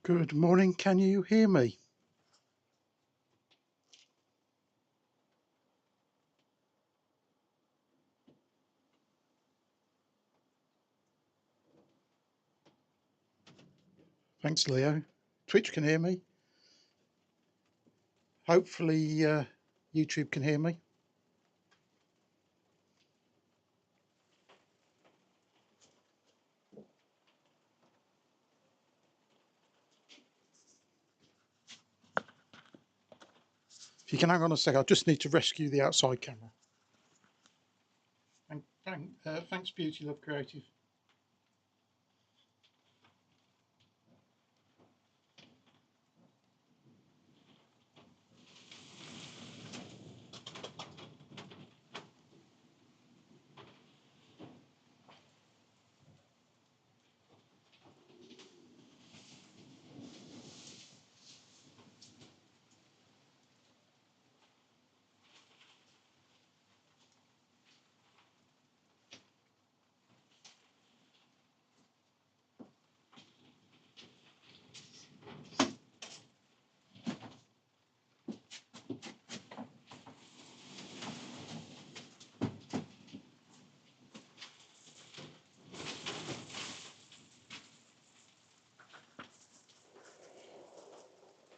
Good morning, can you hear me? Thanks, Leo. Twitch can hear me. Hopefully YouTube can hear me. If you can hang on a sec, I just need to rescue the outside camera. Thanks, Beauty Love Creative.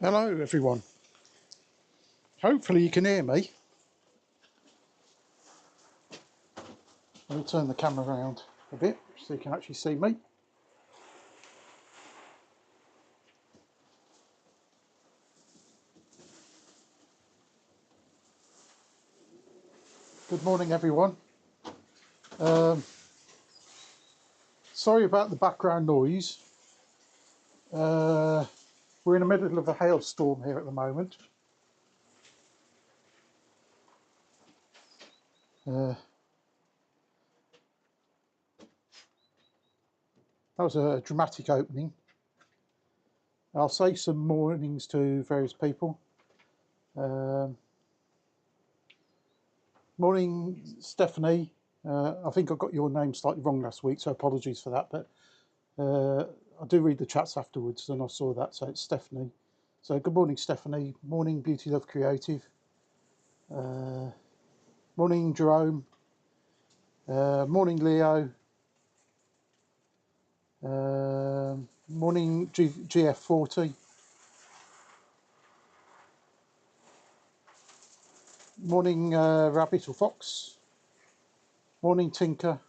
Hello, everyone. Hopefully you can hear me. I'll turn the camera around a bit so you can actually see me. Good morning, everyone. Sorry about the background noise. We're in the middle of a hailstorm here at the moment. That was a dramatic opening. I'll say some mornings to various people. Morning, Stephanie. I think I got your name slightly wrong last week, so apologies for that. But I do read the chats afterwards, and I saw that, so it's Stephanie. So good morning, Stephanie. Morning, Beauty Love Creative. Morning, Jerome. Morning, Leo. Morning, GF40. Morning, Rabbit or Fox. Morning, Tinker.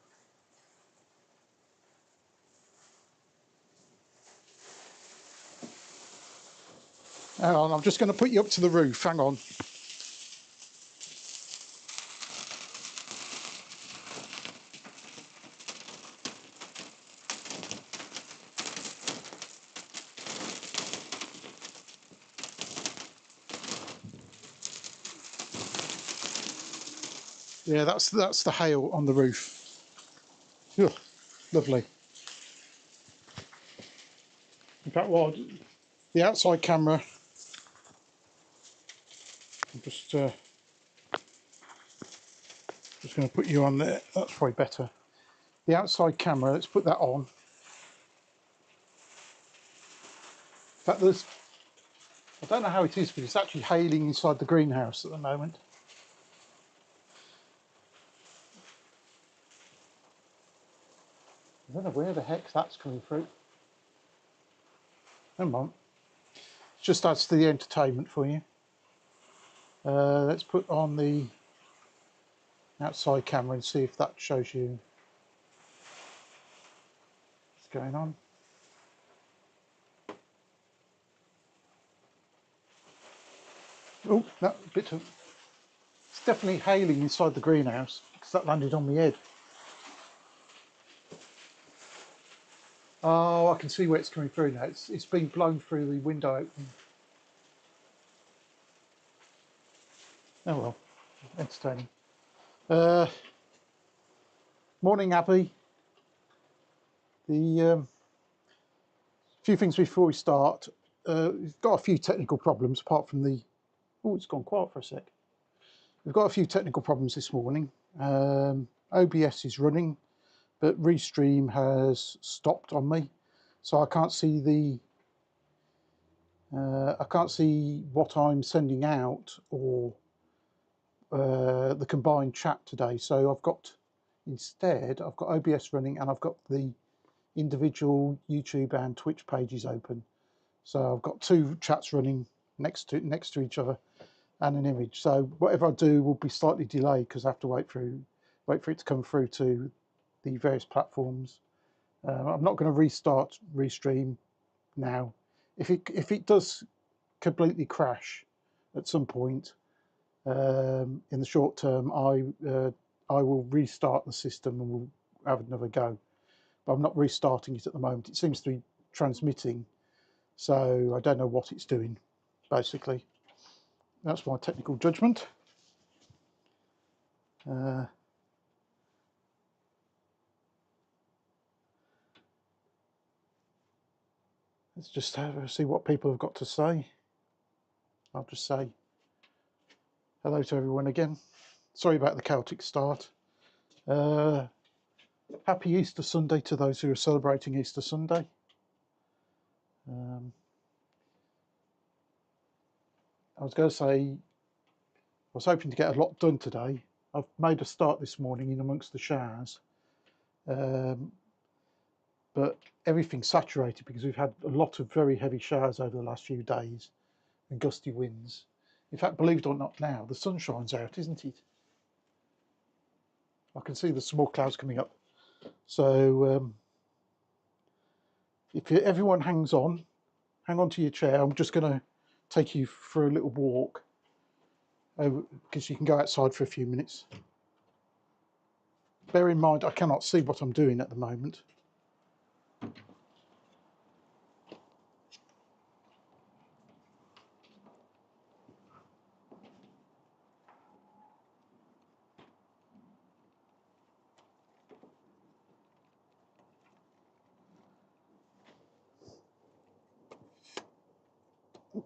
Hang on, I'm just going to put you up to the roof. Hang on. Yeah, that's the hail on the roof. Ugh, lovely. In fact, well, the outside camera, I'm just going to put you on there. That's probably better. The outside camera, let's put that on. In fact, I don't know how it is, but it's actually hailing inside the greenhouse at the moment. I don't know where the heck that's coming through. Hang on. Just adds to the entertainment for you. Let's put on the outside camera and see if that shows you what's going on. Oh, that bit of... It's definitely hailing inside the greenhouse because that landed on my head. Oh, I can see where it's coming through now. It's been blown through the window opening. Oh well, entertaining. Morning, Abby. The few things before we start. We've got a few technical problems apart from the... Oh, it's gone quiet for a sec. We've got a few technical problems this morning. OBS is running, but Restream has stopped on me, so I can't see the I can't see what I'm sending out or the combined chat today. So I've got OBS running, and I've got the individual YouTube and Twitch pages open. So I've got two chats running next to each other and an image. So whatever I do will be slightly delayed because I have to wait for it to come through to the various platforms. I'm not going to restart Restream now. If it does completely crash at some point in the short term, I will restart the system and we'll have another go. But I'm not restarting it at the moment. It seems to be transmitting, so I don't know what it's doing. Basically, that's my technical judgment. Let's just see what people have got to say. I'll just say hello to everyone again. Sorry about the chaotic start. Happy Easter Sunday to those who are celebrating Easter Sunday. I was going to say, I was hoping to get a lot done today. I've made a start this morning in amongst the showers, but everything's saturated because we've had a lot of very heavy showers over the last few days and gusty winds. In fact, believe it or not, now the sun shines out, isn't it? I can see the small clouds coming up. So if everyone hang on to your chair, I'm just going to take you for a little walk because you can go outside for a few minutes. Bear in mind, I cannot see what I'm doing at the moment.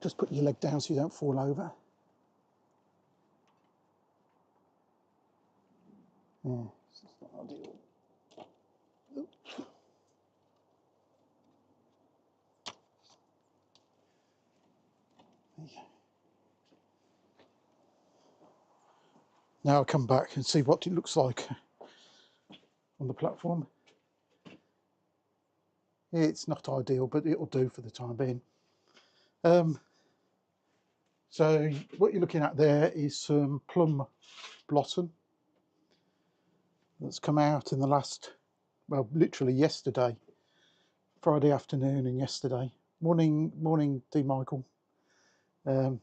Just put your leg down so you don't fall over. Yeah, it's not ideal. Now I'll come back and see what it looks like on the platform. It's not ideal, but it'll do for the time being. So what you're looking at there is some plum blossom that's come out in the last, well, literally yesterday, Friday afternoon and yesterday morning, D. Michael. So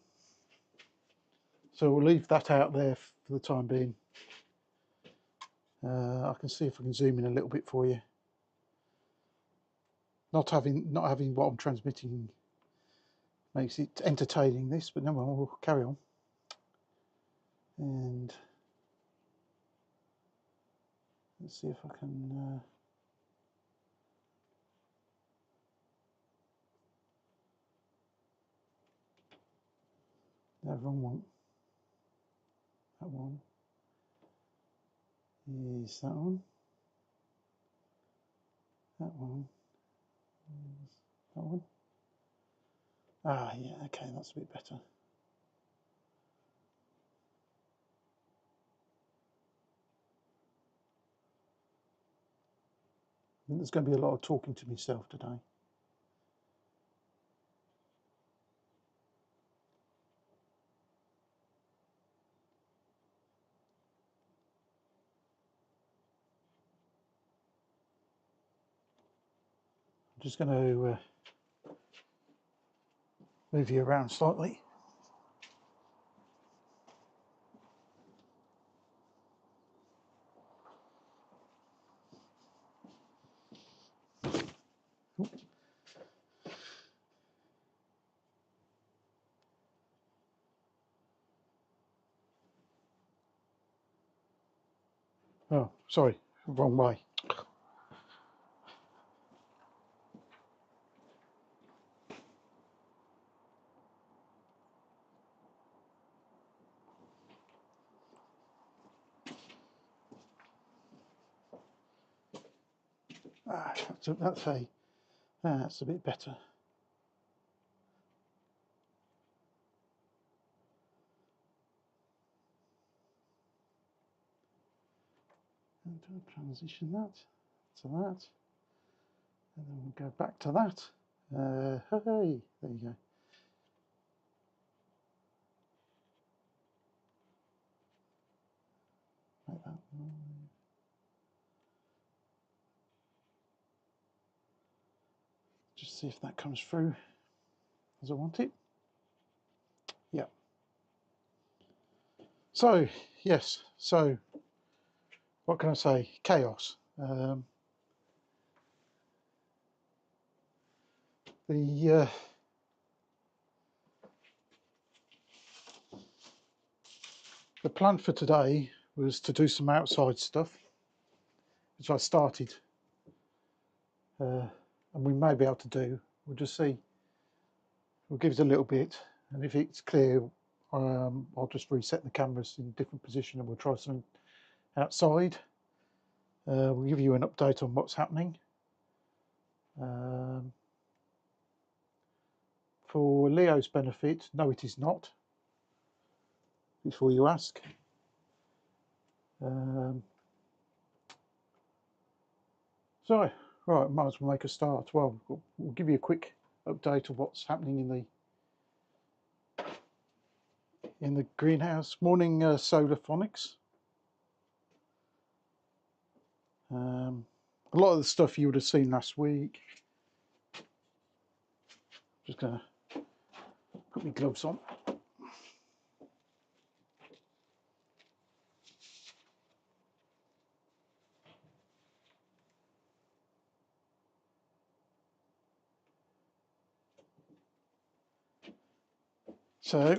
we'll leave that out there for the time being. I can see if I can zoom in a little bit for you. Not having what I'm transmitting makes it entertaining, this, but no, we'll carry on. And let's see if I can. No, wrong one. That one is that one. That one is that one. Ah, yeah, okay, that's a bit better. I think there's going to be a lot of talking to myself today. I'm just going to move you around slightly. Oh, sorry, wrong way. Ah, that's a bit better. And transition that to that, and then we'll go back to that. Hey, there you go. Like that. Just see if that comes through as I want it. Yeah. So, yes, so what can I say? Chaos. The plan for today was to do some outside stuff, which I started, and we may be able to do. We'll just see. We'll give it a little bit, and if it's clear, I'll just reset the cameras in a different position and we'll try something outside. We'll give you an update on what's happening. For Leo's benefit, no it is not, before you ask. So, right, might as well make a start. Well, we'll give you a quick update of what's happening in the greenhouse. Morning, solar phonics. A lot of the stuff you would have seen last week. Just gonna put my gloves on. So,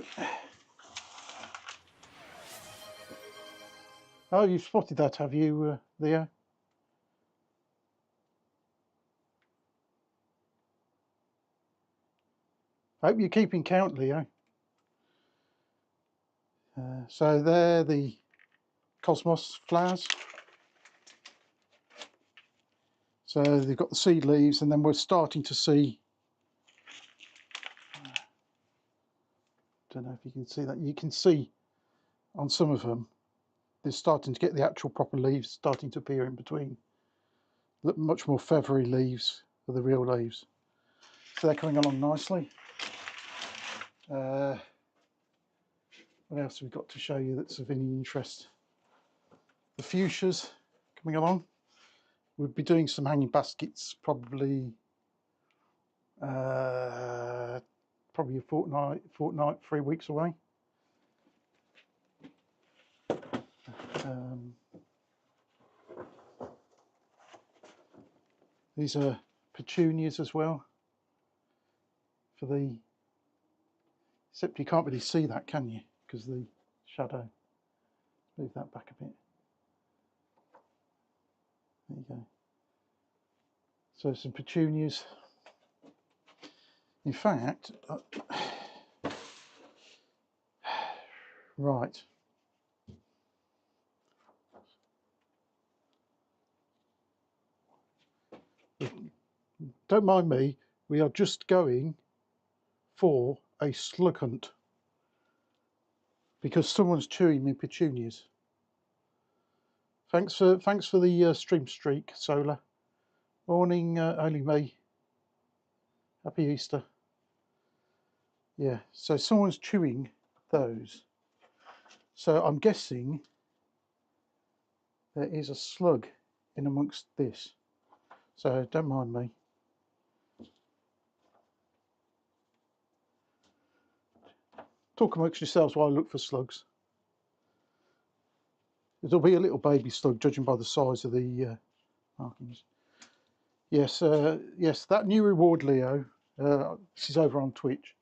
oh, you've spotted that, have you, Leo? I hope you're keeping count, Leo. So they're the cosmos flowers. So they've got the seed leaves, and then we're starting to see, don't know if you can see that, you can see on some of them, they're starting to get the actual proper leaves starting to appear in between. Look, much more feathery leaves are the real leaves. So they're coming along nicely. What else have we got to show you that's of any interest? The fuchsias coming along. We'll be doing some hanging baskets probably a fortnight, 3 weeks away. These are petunias as well. For the, except you can't really see that, can you? Because the shadow. Move that back a bit. There you go. So some petunias. In fact, right. Don't mind me. We are just going for a slug hunt because someone's chewing my petunias. Thanks for the stream streak, Solar. Morning, only me. Happy Easter. Yeah, so someone's chewing those. So I'm guessing there is a slug in amongst this. So don't mind me. Talk amongst yourselves while I look for slugs. It'll be a little baby slug, judging by the size of the markings. Yes, yes, that new reward, Leo. This is over on Twitch.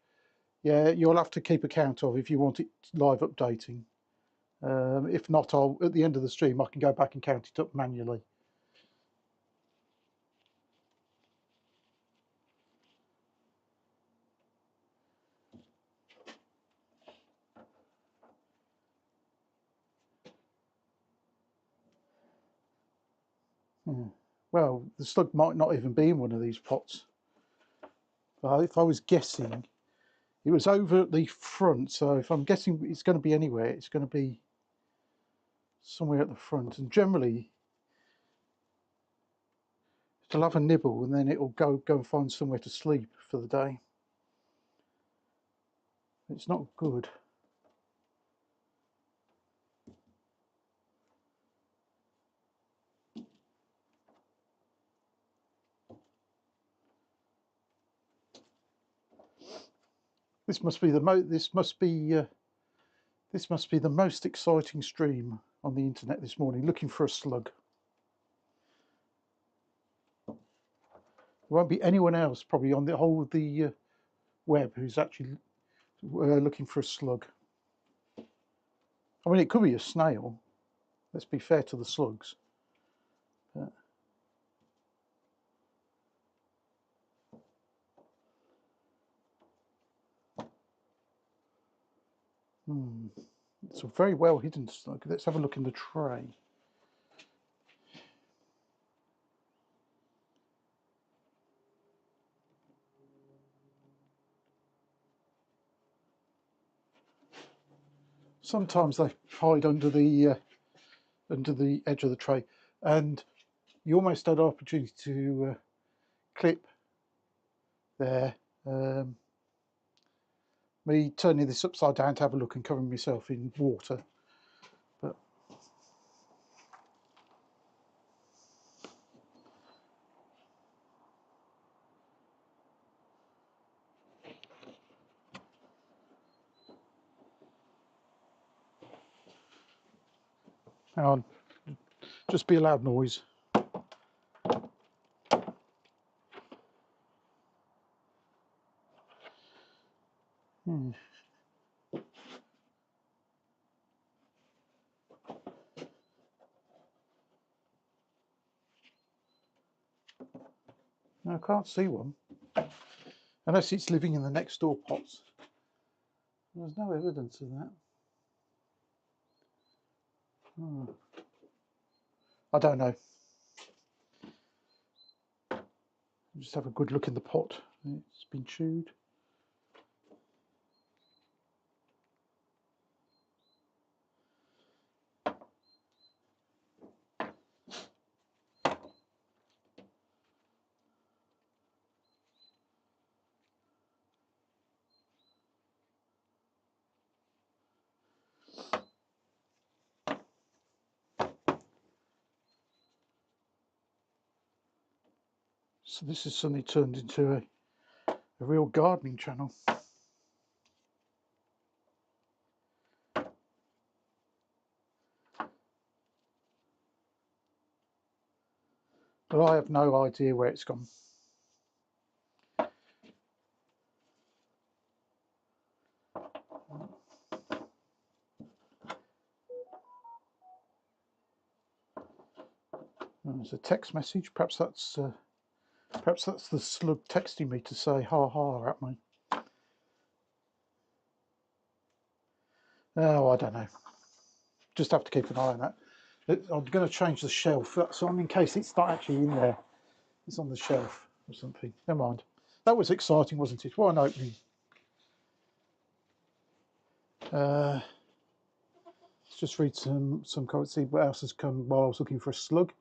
Yeah, you'll have to keep account of if you want it live updating. If not, I'll at the end of the stream I can go back and count it up manually. Well, the slug might not even be in one of these pots. But if I was guessing, it was over at the front. So if I'm guessing it's going to be anywhere, it's going to be somewhere at the front. And generally, It'll have a nibble and then it'll go and find somewhere to sleep for the day. It's not good. This must be the most exciting stream on the internet this morning. Looking for a slug. There won't be anyone else probably on the whole of the web who's actually looking for a slug. I mean, it could be a snail. Let's be fair to the slugs. But it's a very well hidden slug. Let's have a look in the tray. Sometimes they hide under the edge of the tray, and you almost had an opportunity to clip there. Me turning this upside down to have a look and covering myself in water, but hang on, just be a loud noise. No, I can't see one, unless it's living in the next door pots. There's no evidence of that. I don't know. Just have a good look in the pot. It's been chewed. So this has suddenly turned into a real gardening channel. But I have no idea where it's gone. There's a text message. Perhaps that's the slug texting me to say ha ha at me. Oh, I don't know. Just have to keep an eye on that. I'm going to change the shelf, so in case it's not actually in there, it's on the shelf or something. Never mind. That was exciting, wasn't it? What an opening. Let's just read some comments, see what else has come while I was looking for a slug.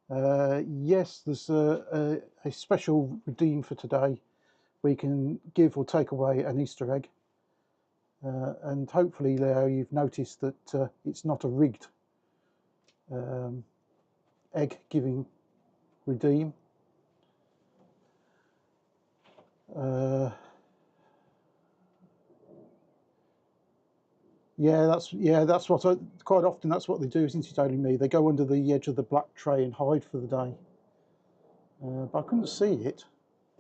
Yes, there's a special redeem for today where you can give or take away an Easter egg. And hopefully, Leo, you've noticed that it's not a rigged egg giving redeem. Yeah, that's what quite often that's what they do, isn't it? Only me. They go under the edge of the black tray and hide for the day. But I couldn't see it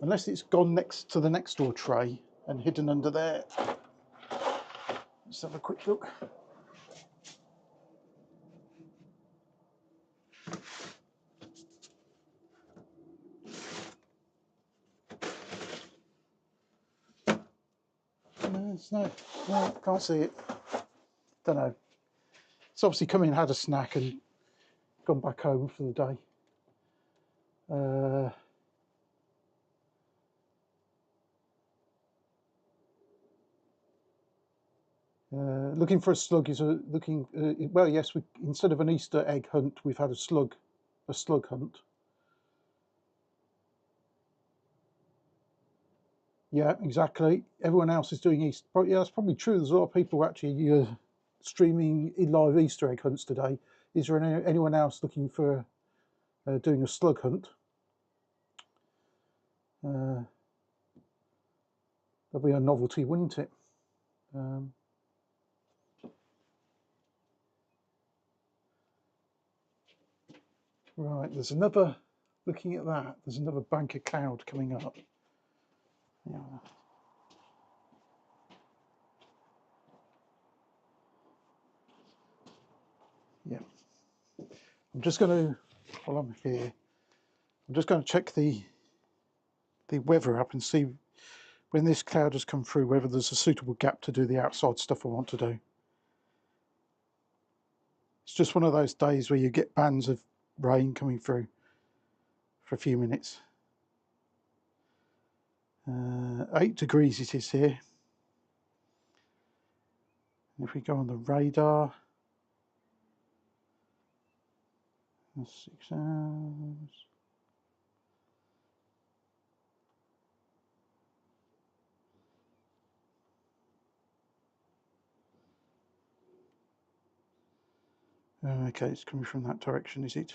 unless it's gone next to the next door tray and hidden under there. Let's have a quick look. No, can't see it. Don't know. It's obviously come in, had a snack, and gone back home for the day. Looking for a slug is looking. Well, yes. Instead of an Easter egg hunt, we've had a slug hunt. Yeah, exactly. Everyone else is doing Easter. Yeah, that's probably true. There's a lot of people actually streaming in live Easter egg hunts today. Is there anyone else looking for doing a slug hunt? That'll be a novelty, wouldn't it? Right, there's another. Looking at that, there's another bank of cloud coming up. Yeah. Yeah. I'm just going to, while I'm here, I'm just going to check the weather up and see when this cloud has come through whether there's a suitable gap to do the outside stuff I want to do. It's just one of those days where you get bands of rain coming through for a few minutes. 8 degrees it is here. If we go on the radar, 6 hours. Okay, it's coming from that direction, is it?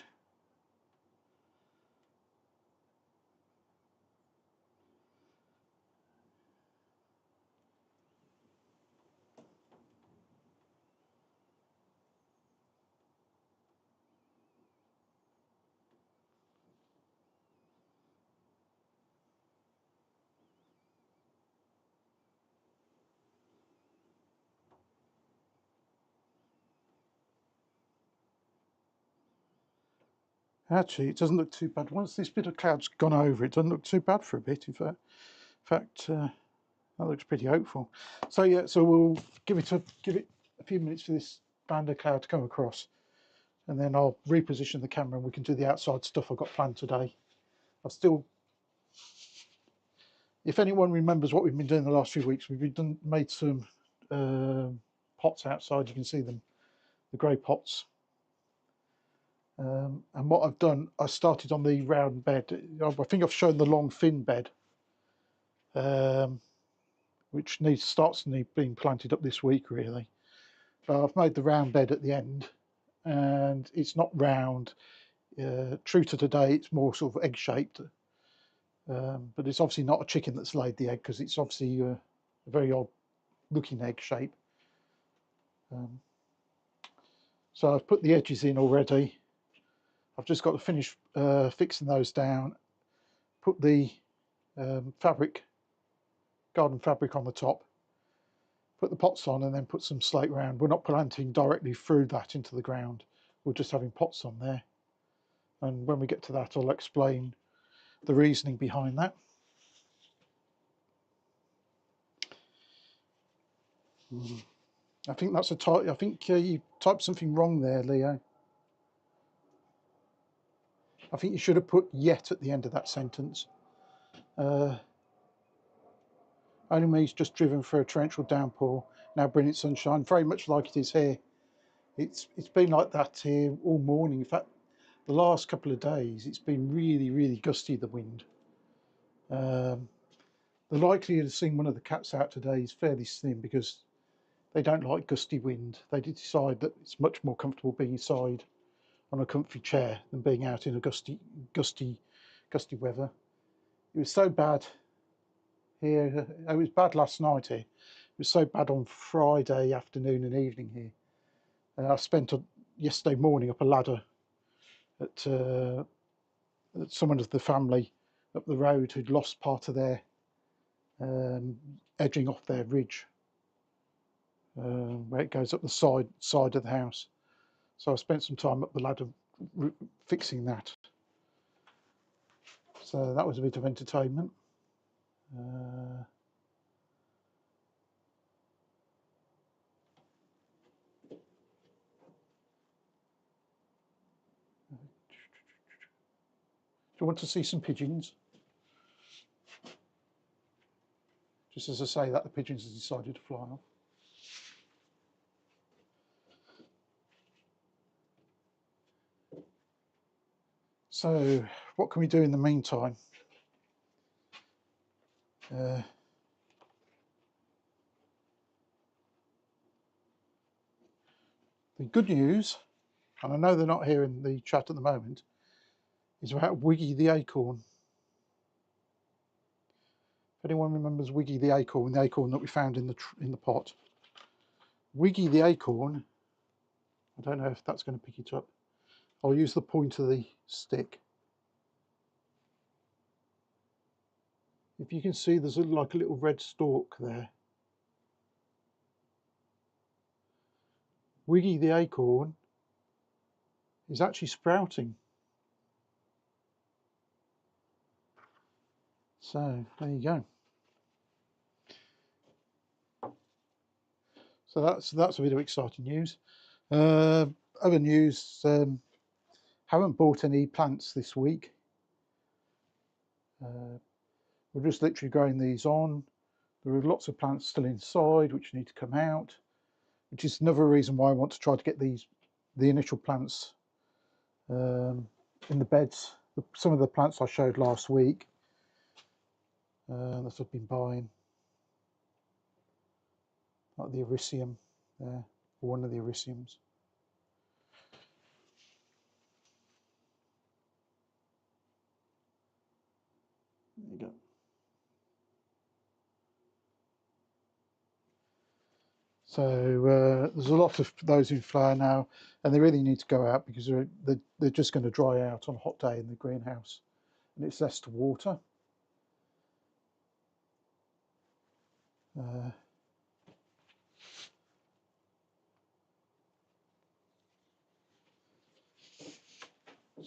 Actually, it doesn't look too bad. Once this bit of cloud's gone over, it doesn't look too bad for a bit. In fact, that looks pretty hopeful. So yeah, so we'll give it a few minutes for this band of cloud to come across, and then I'll reposition the camera and we can do the outside stuff I've got planned today. I've still, if anyone remembers what we've been doing the last few weeks, made some pots outside. You can see them, the grey pots. And what I've done, I started on the round bed. I think I've shown the long thin bed, which starts to need being planted up this week really. But I've made the round bed at the end, and it's not round. True to today, it's more sort of egg shaped, but it's obviously not a chicken that's laid the egg because it's obviously a very odd looking egg shape. So I've put the edges in already. I've just got to finish fixing those down, put the garden fabric on the top, put the pots on, and then put some slate round. We're not planting directly through that into the ground. We're just having pots on there. And when we get to that, I'll explain the reasoning behind that. I think that's a type. I think you typed something wrong there, Leo. I think you should have put "yet" at the end of that sentence. Only me's just driven for a torrential downpour. Now brilliant sunshine, very much like it is here. It's been like that here all morning. In fact, the last couple of days, it's been really, really gusty, the wind. The likelihood of seeing one of the cats out today is fairly slim because they don't like gusty wind. They did decide that it's much more comfortable being inside on a comfy chair than being out in a gusty weather. It was so bad here. It was bad last night here. It was so bad on Friday afternoon and evening here. I spent yesterday morning up a ladder at someone of the family up the road who'd lost part of their edging off their ridge where it goes up the side of the house. So I spent some time up the ladder fixing that. So that was a bit of entertainment. Do you want to see some pigeons? Just as I say that, the pigeons have decided to fly off. So what can we do in the meantime? The good news, and I know they're not here in the chat at the moment, is about Wiggy the acorn. If anyone remembers Wiggy the acorn that we found in the pot. Wiggy the acorn, I don't know if that's going to pick it up. I'll use the point of the stick. If you can see, there's like a little red stalk there. Wiggy the acorn is actually sprouting. So there you go. So that's a bit of exciting news. Other news, haven't bought any plants this week. We're just literally growing these on. There are lots of plants still inside which need to come out, which is another reason why I want to try to get the initial plants in the beds. Some of the plants I showed last week that I've been buying, like the Ericium there, or one of the Ericiums. There you go. So there's a lot of those in flower now, and they really need to go out because they're just going to dry out on a hot day in the greenhouse, and it's less to water.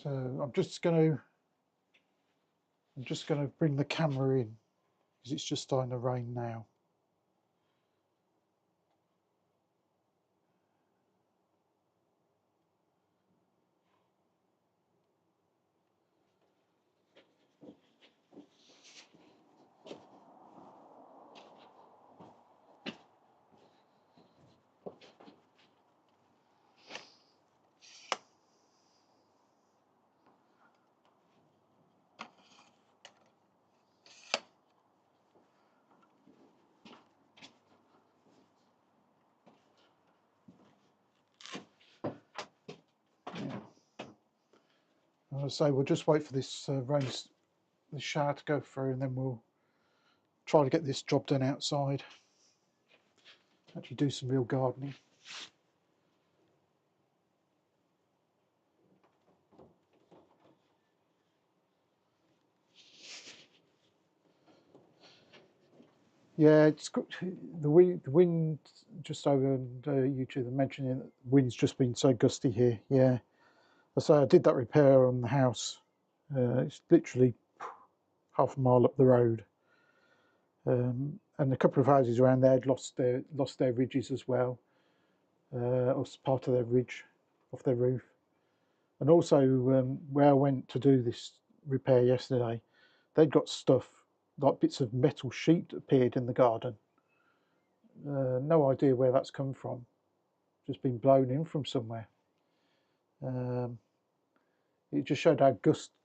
So I'm just going to bring the camera in because it's just starting to rain now. As I say, we'll just wait for this the shower to go through, and then we'll try to get this job done outside. Actually do some real gardening. Yeah, it's good. The wind just over on YouTube, they're mentioning that the wind's just been so gusty here. Yeah, so I did that repair on the house. It's literally half a mile up the road, and a couple of houses around there had lost their ridges as well, or part of their ridge off their roof. And also, where I went to do this repair yesterday, they'd got stuff like bits of metal sheet appeared in the garden. No idea where that's come from. Just been blown in from somewhere. It just showed how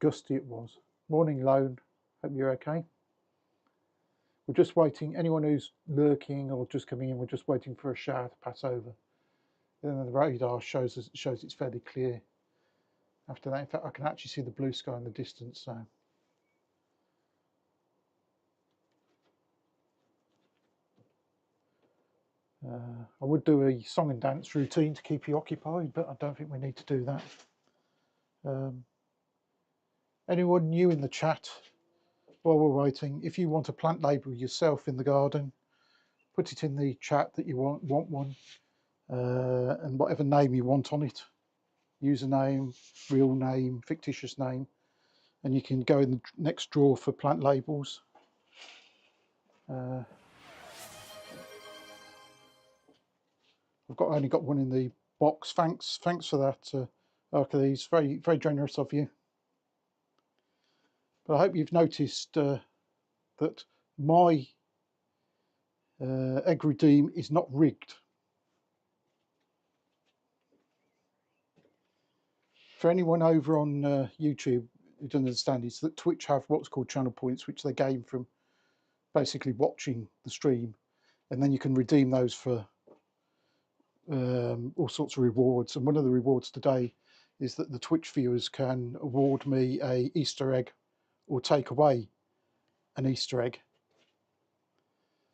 gusty it was. Morning, Lone. Hope you're okay. We're just waiting. Anyone who's lurking or just coming in, we're just waiting for a shower to pass over. Then the radar shows it's fairly clear. After that, in fact, I can actually see the blue sky in the distance now. I would do a song and dance routine to keep you occupied, but I don't think we need to do that. Anyone new in the chat, while we're waiting, if you want a plant label yourself in the garden, put it in the chat that you want one, and whatever name you want on it, username, real name, fictitious name, and you can go in the next drawer for plant labels. I've only got one in the box. Thanks for that, Hercules. Very, very generous of you. But I hope you've noticed that my egg redeem is not rigged. For anyone over on YouTube who doesn't understand, is that Twitch have what's called channel points, which they gain from basically watching the stream, and then you can redeem those for all sorts of rewards, and one of the rewards today is that the Twitch viewers can award me a Easter egg or take away an Easter egg,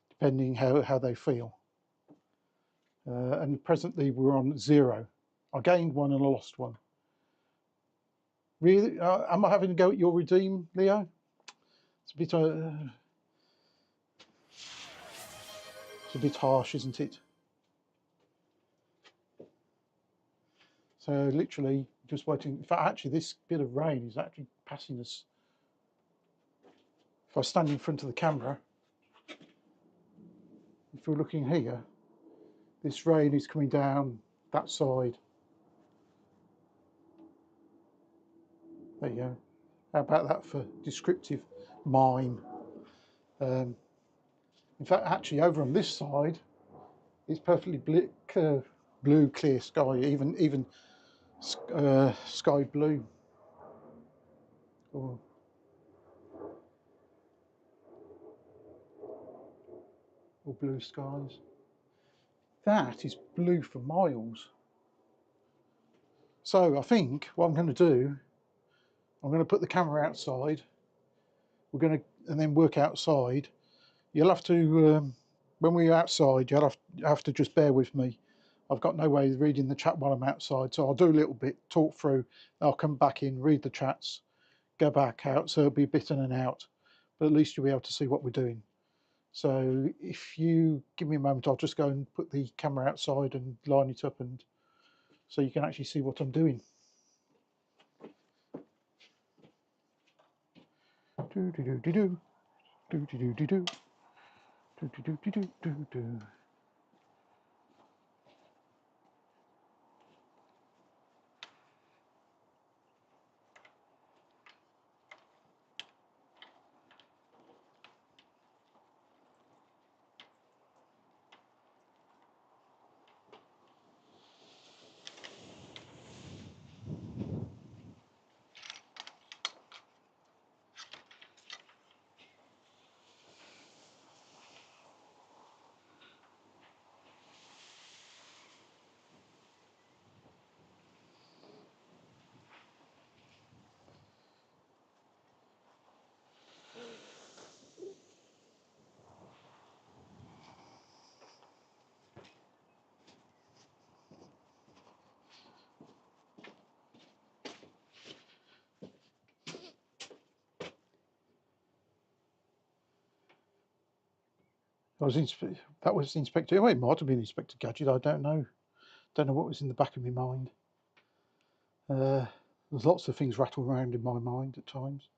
depending how they feel. And presently we're on 0. I gained one and I lost one. Really? Am I having to go at your redeem, Leo? It's a bit harsh, isn't it? So literally just waiting. In fact, actually, this bit of rain is actually passing us. If I stand in front of the camera, if we're looking here, this rain is coming down that side. There you go. How about that for descriptive mime? In fact, actually, over on this side, it's perfectly blue, clear sky, even sky blue, or blue skies. That is blue for miles. So I think what I'm going to do, I'm going to put the camera outside. We're going to, and then work outside. You'll have to, when we're outside, you'll have to just bear with me. I've got no way of reading the chat while I'm outside, so I'll do a little bit, talk through, I'll come back in, read the chats, go back out, so it'll be a bit in and out, but at least you'll be able to see what we're doing. So if you give me a moment, I'll just go and put the camera outside and line it up, and so you can actually see what I'm doing. Do do do do do do do do do do do do do do do do. That was Inspector. Oh, it might have been Inspector Gadget. I don't know. Don't know what was in the back of my mind. There's lots of things rattle around in my mind at times.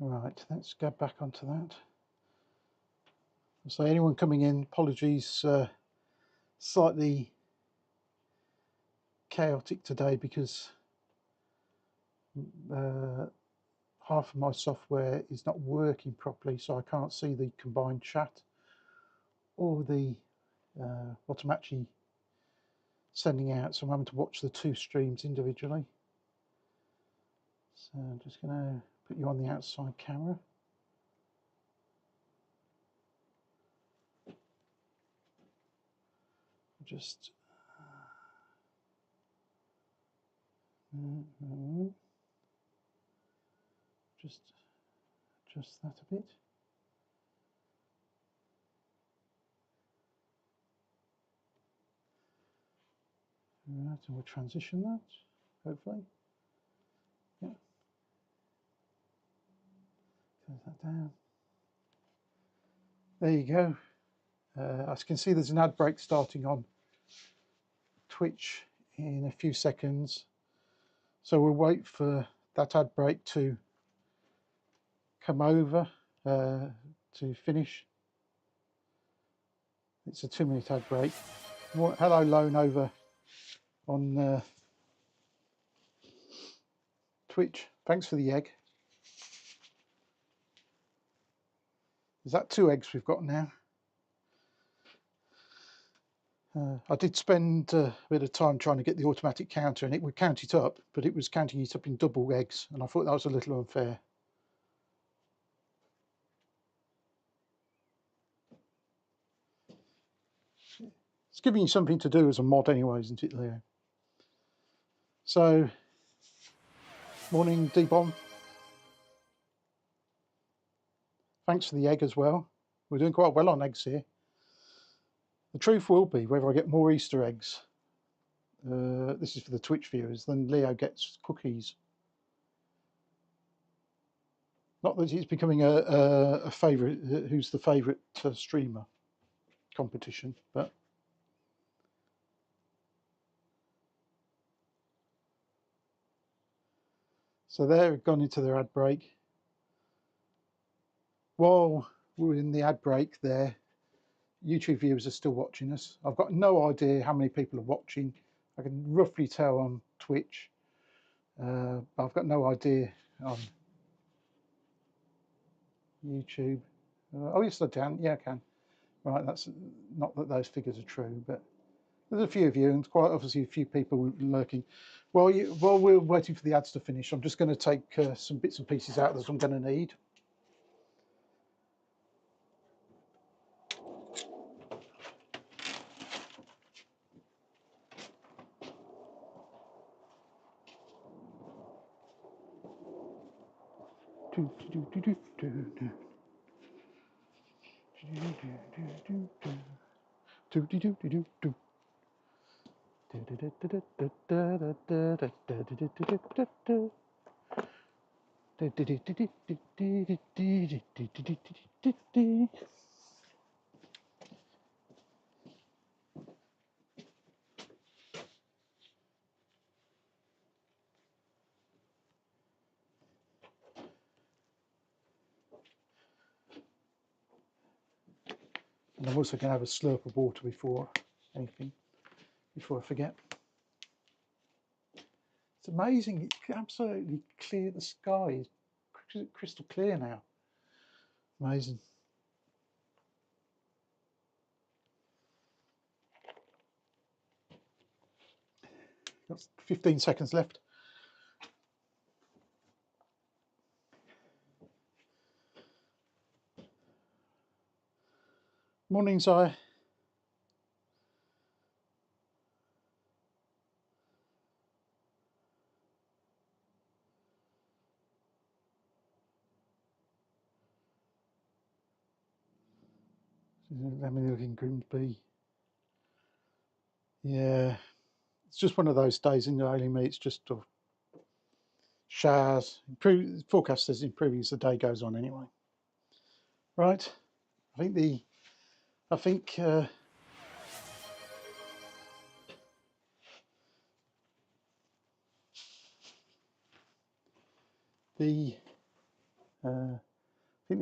Right, let's go back onto that. So anyone coming in, apologies. Slightly chaotic today because half of my software is not working properly, so I can't see the combined chat or the what I'm actually sending out, so I'm having to watch the two streams individually. So I'm just going to put you on the outside camera. Just adjust that a bit. Right, and we'll transition that, hopefully. Yeah. Close that down. There you go. As you can see, there's an ad break starting on Twitch in a few seconds. So we'll wait for that ad break to come over to finish. It's a 2-minute ad break. Hello, Lone, over on Twitch. Thanks for the egg. Is that 2 eggs we've got now? I did spend a bit of time trying to get the automatic counter, and it would count it up, but it was counting it up in double eggs, and I thought that was a little unfair. It's giving you something to do as a mod anyway, isn't it, Leo? So, morning, D-Bomb. Thanks for the egg as well. We're doing quite well on eggs here. The truth will be, whether I get more Easter eggs, this is for the Twitch viewers, then Leo gets cookies. Not that it's becoming a favourite, who's the favourite streamer competition, but so they've gone into their ad break. While we're in the ad break there, YouTube viewers are still watching us. I've got no idea how many people are watching. I can roughly tell on Twitch, but I've got no idea on YouTube. Oh yes, I can. Yeah, I can. Right, that's not that those figures are true, but there's a few of you, and quite obviously a few people lurking. While we're waiting for the ads to finish, I'm just going to take some bits and pieces out that I'm going to need. And I'm also going to have a slurp of water before anything, before I forget. It's amazing, it's absolutely clear, the sky is crystal clear now. Amazing. Got 15 seconds left. Morning, Zaya. Lemon looking Grimsby. Yeah, it's just one of those days in the early me. It's just showers. Forecast says improving as the day goes on anyway. Right, I think the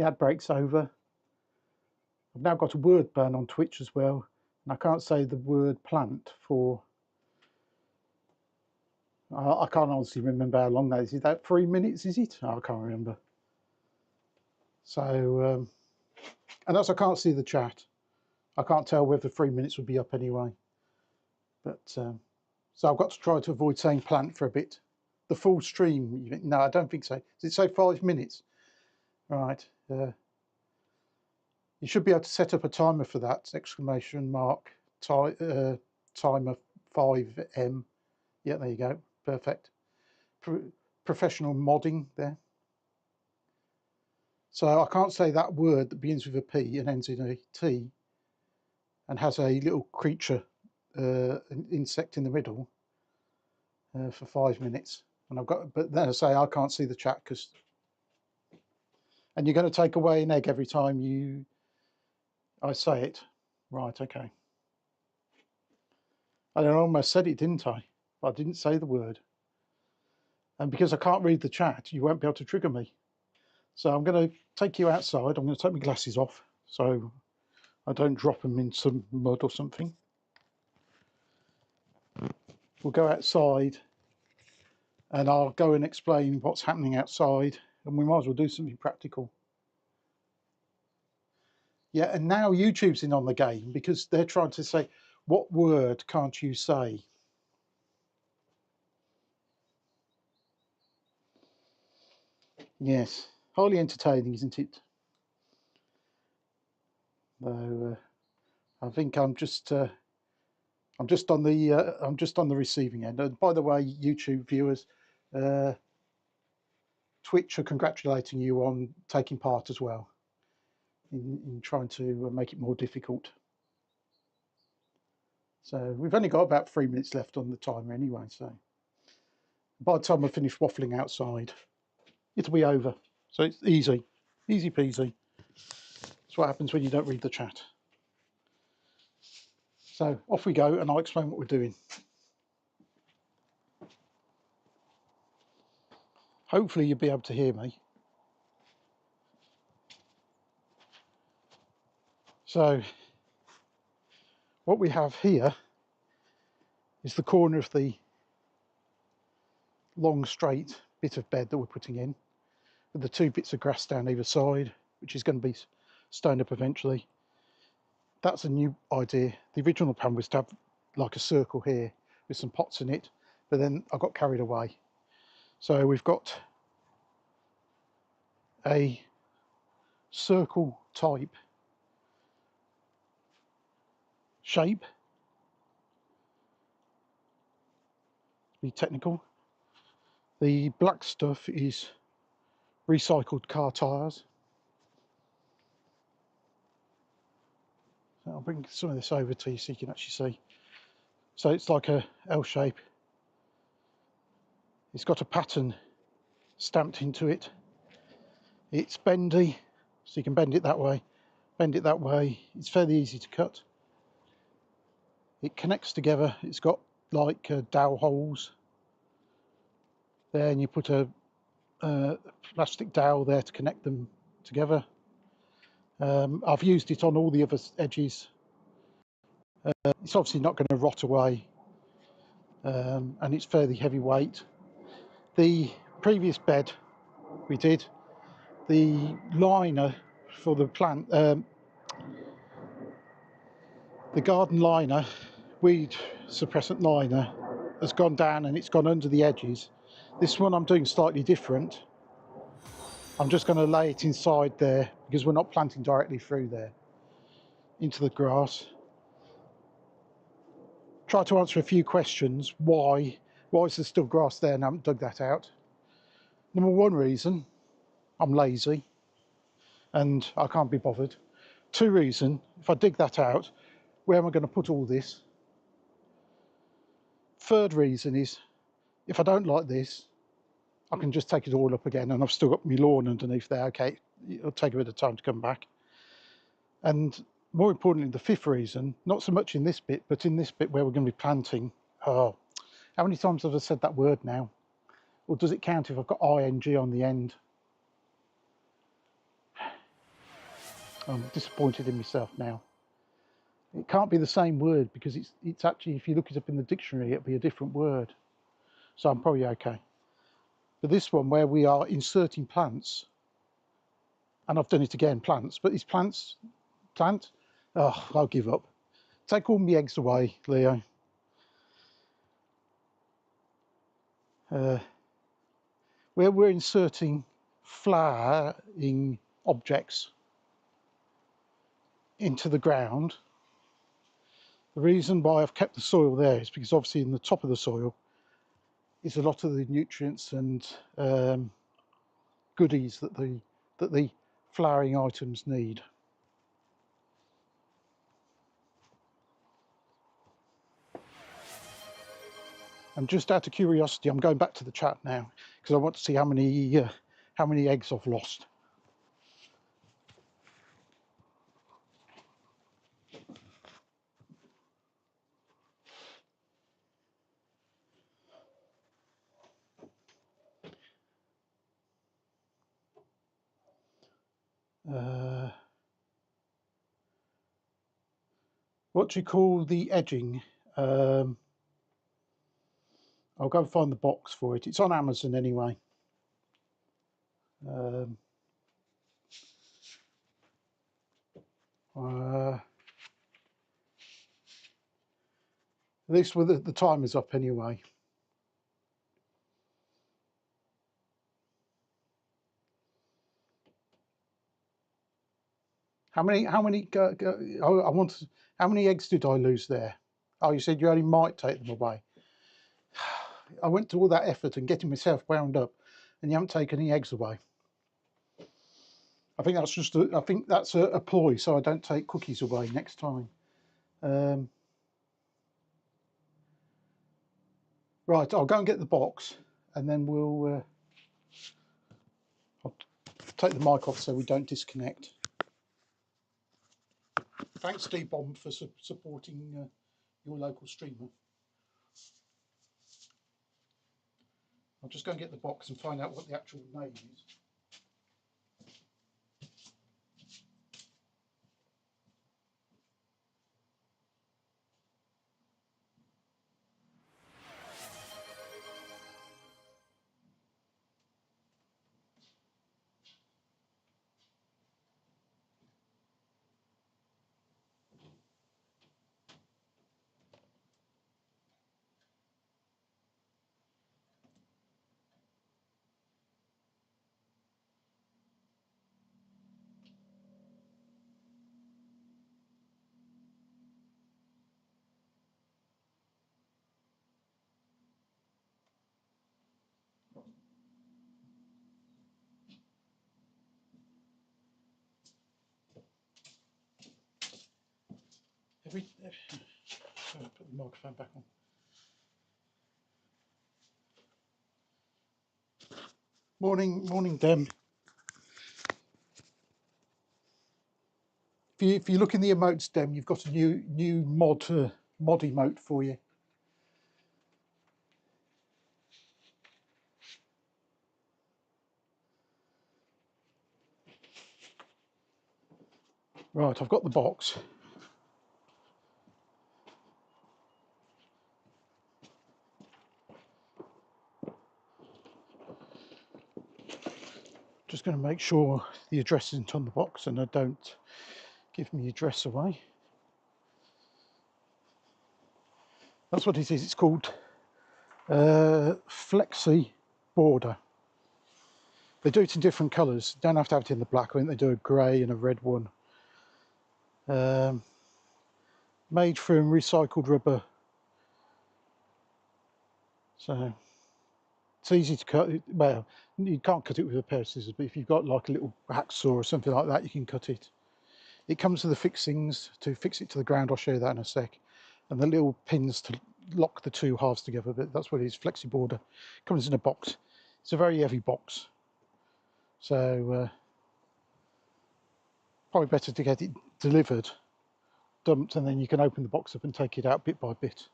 ad break's over. I've now got a word burn on Twitch as well, and I can't say the word plant for. I can't honestly remember how long that is. Is that 3 minutes? Is it? I can't remember. So, and as I can't see the chat, I can't tell whether 3 minutes would be up anyway. But so I've got to try to avoid saying plant for a bit. The full stream? No, I don't think so. Does it say 5 minutes? Right. You should be able to set up a timer for that, exclamation mark, timer 5M. Yeah, there you go. Perfect. Professional modding there. So I can't say that word that begins with a P and ends in a T and has a little creature, an insect in the middle for 5 minutes. And but then I say I can't see the chat because. And you're going to take away an egg every time I say it. Right, okay. I almost said it, didn't I? But I didn't say the word. And because I can't read the chat, you won't be able to trigger me. So I'm going to take you outside. I'm going to take my glasses off so I don't drop them in some mud or something. We'll go outside and I'll go and explain what's happening outside, and we might as well do something practical. Yeah, and now YouTube's in on the game because they're trying to say, what word can't you say? Yes, highly entertaining, isn't it? So I think I'm just I'm just on the receiving end. And by the way, YouTube viewers, Twitch are congratulating you on taking part as well in trying to make it more difficult. So we've only got about 3 minutes left on the timer anyway. So by the time I finish waffling outside, it'll be over. So it's easy peasy. That's what happens when you don't read the chat. So off we go, and I'll explain what we're doing. Hopefully you'll be able to hear me. So what we have here is the corner of the long straight bit of bed that we're putting in, with the 2 bits of grass down either side, which is going to be stoned up eventually. That's a new idea. The original plan was to have like a circle here with some pots in it, but then I got carried away. So we've got a circle type shape, to be technical. The black stuff is recycled car tyres. So I'll bring some of this over to you so you can actually see. So it's like a L shape. It's got a pattern stamped into it. It's bendy, so you can bend it that way, bend it that way. It's fairly easy to cut. It connects together. It's got like dowel holes there, and you put a plastic dowel there to connect them together. I've used it on all the other edges. It's obviously not going to rot away, and it's fairly heavyweight. The previous bed we did, the liner for the plant, the garden liner, weed suppressant liner, has gone down and it's gone under the edges. This one I'm doing slightly different. I'm just going to lay it inside there because we're not planting directly through there into the grass. Try to answer a few questions. Why is there still grass there and I haven't dug that out? Number one reason, I'm lazy and I can't be bothered. 2 reason, if I dig that out, where am I going to put all this? 3rd reason is, if I don't like this, I can just take it all up again and I've still got my lawn underneath there. Okay, it'll take a bit of time to come back. And more importantly, the 5th reason, not so much in this bit, but in this bit where we're going to be planting. Oh, how many times have I said that word now? Or does it count if I've got ing on the end? I'm disappointed in myself now. It can't be the same word because it's actually, if you look it up in the dictionary, it'll be a different word. So I'm probably okay. But this one where we are inserting plants, and I've done it again, plants, but it's plant, oh, I'll give up. Take all my eggs away, Leo. Where we're inserting flowering objects into the ground, the reason why I've kept the soil there is because obviously in the top of the soil is a lot of the nutrients and goodies that the flowering items need. And just out of curiosity, I'm going back to the chat now because I want to see how many eggs I've lost. What do you call the edging? I'll go and find the box for it. It's on Amazon anyway. At least with the timer's up anyway. How many eggs did I lose there? Oh, you said you only might take them away. I went to all that effort and getting myself wound up, and you haven't taken any eggs away. I think that's just a ploy so I don't take cookies away next time. Right, I'll go and get the box, and then I'll take the mic off so we don't disconnect. Thanks, D-Bomb, for supporting your local streamer. I'll just go and get the box and find out what the actual name is. Sorry, put the microphone back on. Morning, Dem. If you look in the emotes, Dem, you've got a new mod emote for you. Right, I've got the box. Just going to make sure the address isn't on the box and I don't give my address away. That's what it is. It's called Flexi Border. They do it in different colours. Don't have to have it in the black. I think they do a grey and a red one. Made from recycled rubber. So it's easy to cut. Well, you can't cut it with a pair of scissors, but if you've got like a little hacksaw or something like that, you can cut it. It comes with the fixings to fix it to the ground. I'll show you that in a sec. And the little pins to lock the two halves together, but that's what it is, Flexi Border. Comes in a box. It's a very heavy box. So probably better to get it delivered, dumped, and then you can open the box up and take it out bit by bit.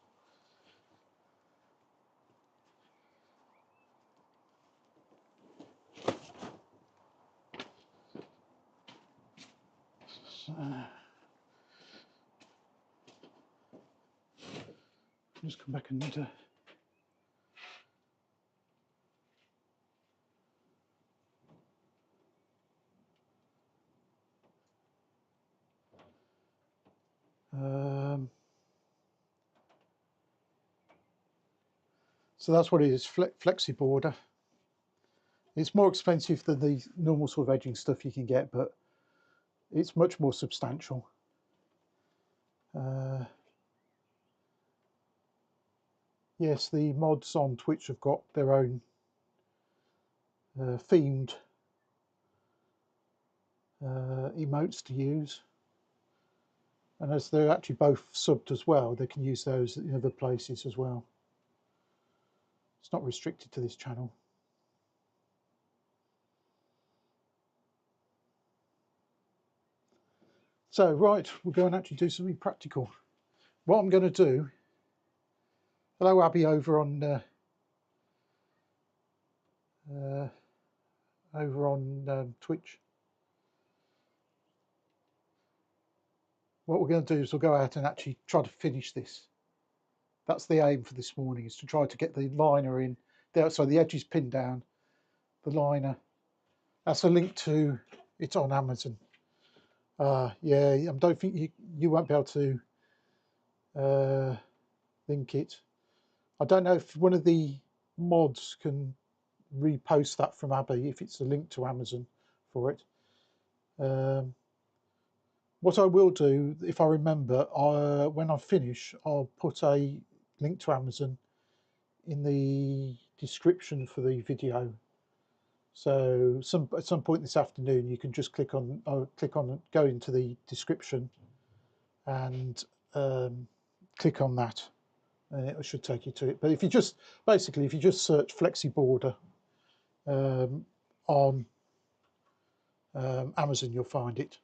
So, just come back and so that's what it is, Flexi Border. It's more expensive than the normal sort of edging stuff you can get, but it's much more substantial. Yes, the mods on Twitch have got their own themed emotes to use, and as they're actually both subbed as well, they can use those in other places as well. It's not restricted to this channel. So right, we'll go and actually do something practical. What I'm going to do, hello Abby over on Twitch. What we're going to do is we'll go out and actually try to finish this. That's the aim for this morning, is to try to get the liner in there. So the edge is pinned down, the liner. That's a link to, it's on Amazon. Yeah, I don't think you won't be able to link it. I don't know if one of the mods can repost that from Abby if it's a link to Amazon for it. What I will do, if I remember, when I finish, I'll put a link to Amazon in the description for the video. So at some point this afternoon, you can just click on go into the description and click on that, and it should take you to it. But if you just search flexi border on Amazon, you'll find it.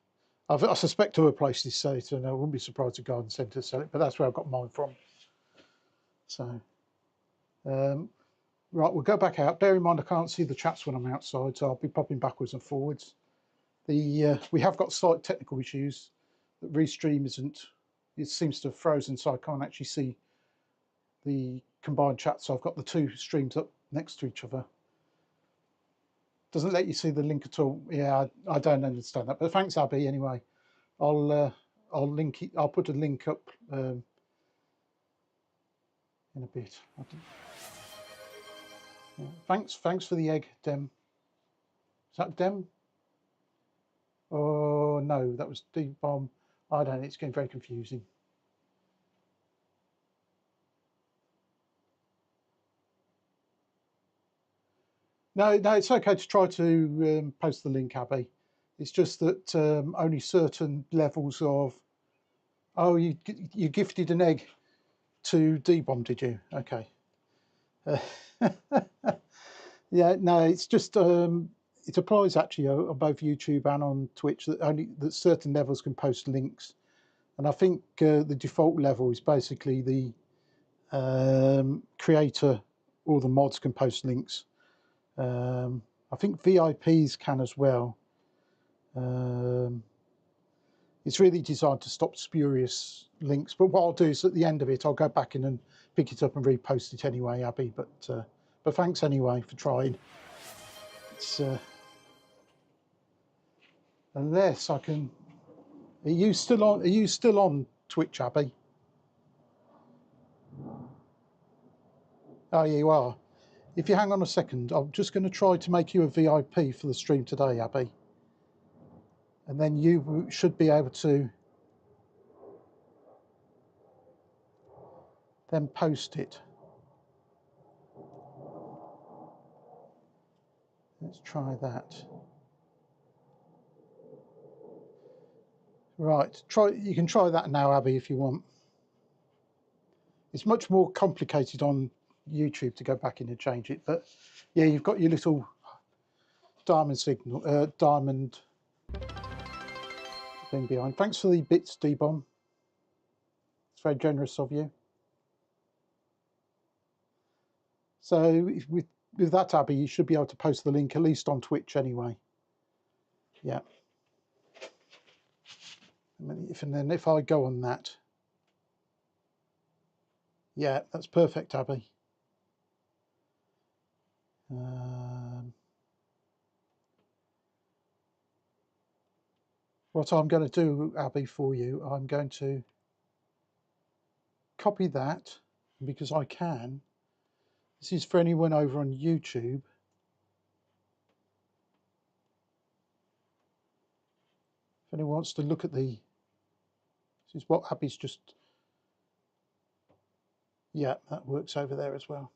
I suspect other places sell it, and I wouldn't be surprised if Garden Centre sell it, but that's where I got mine from. So, right, we'll go back out. Bear in mind, I can't see the chats when I'm outside, so I'll be popping backwards and forwards. We have got slight technical issues. The Restream isn't. It seems to have frozen, so I can't actually see the combined chat. So I've got the two streams up next to each other. Doesn't let you see the link at all. Yeah, I don't understand that. But thanks, Abby. Anyway, I'll link it. I'll put a link up in a bit. Yeah. Thanks for the egg, Dem. Is that Dem? Oh no, that was D-Bomb. I don't know. It's getting very confusing. No, it's okay to try to post the link, Abby. It's just that only certain levels of. Oh, you gifted an egg to D-Bomb, did you? Okay. Yeah, no, it's just it applies actually on both YouTube and on Twitch that certain levels can post links, and I think the default level is basically the creator or the mods can post links. I think VIPs can as well. It's really designed to stop spurious links. But what I'll do is at the end of it, I'll go back in and pick it up and repost it anyway, Abby. But thanks anyway for trying. It's unless I can. Are you still on Twitch, Abby? Oh, yeah, you are. If you hang on a second, I'm just going to try to make you a VIP for the stream today, Abby. And then you should be able to then post it. Let's try that. Right, you can try that now, Abby, if you want. It's much more complicated on YouTube to go back in and change it, but yeah, you've got your little diamond signal, diamond thing behind. Thanks for the bits, D-Bomb. It's very generous of you. So with that, Abby, you should be able to post the link at least on Twitch anyway. Yeah. And then if I go on that, yeah, that's perfect, Abby. What I'm going to do, Abby, for you, I'm going to copy that because I can. This is for anyone over on YouTube. If anyone wants to look at this is what Abby's just. Yeah, that works over there as well.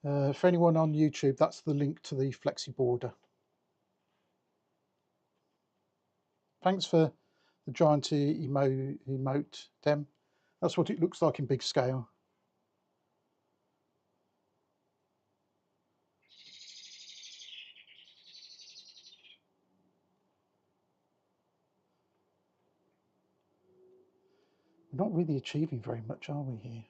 For anyone on YouTube, that's the link to the flexi border. Thanks for the giant emote, Dem. That's what it looks like in big scale. We're not really achieving very much, are we, here?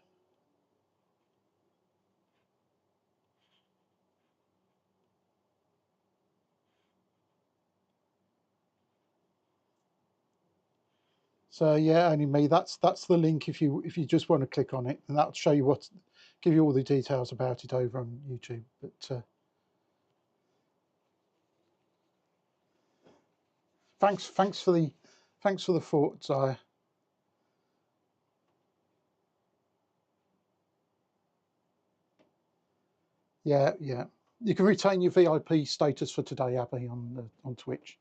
So yeah, only me. That's the link if you just want to click on it, and that'll show you give you all the details about it over on YouTube. But thanks for the thoughts. Yeah. You can retain your VIP status for today, Abby, on Twitch.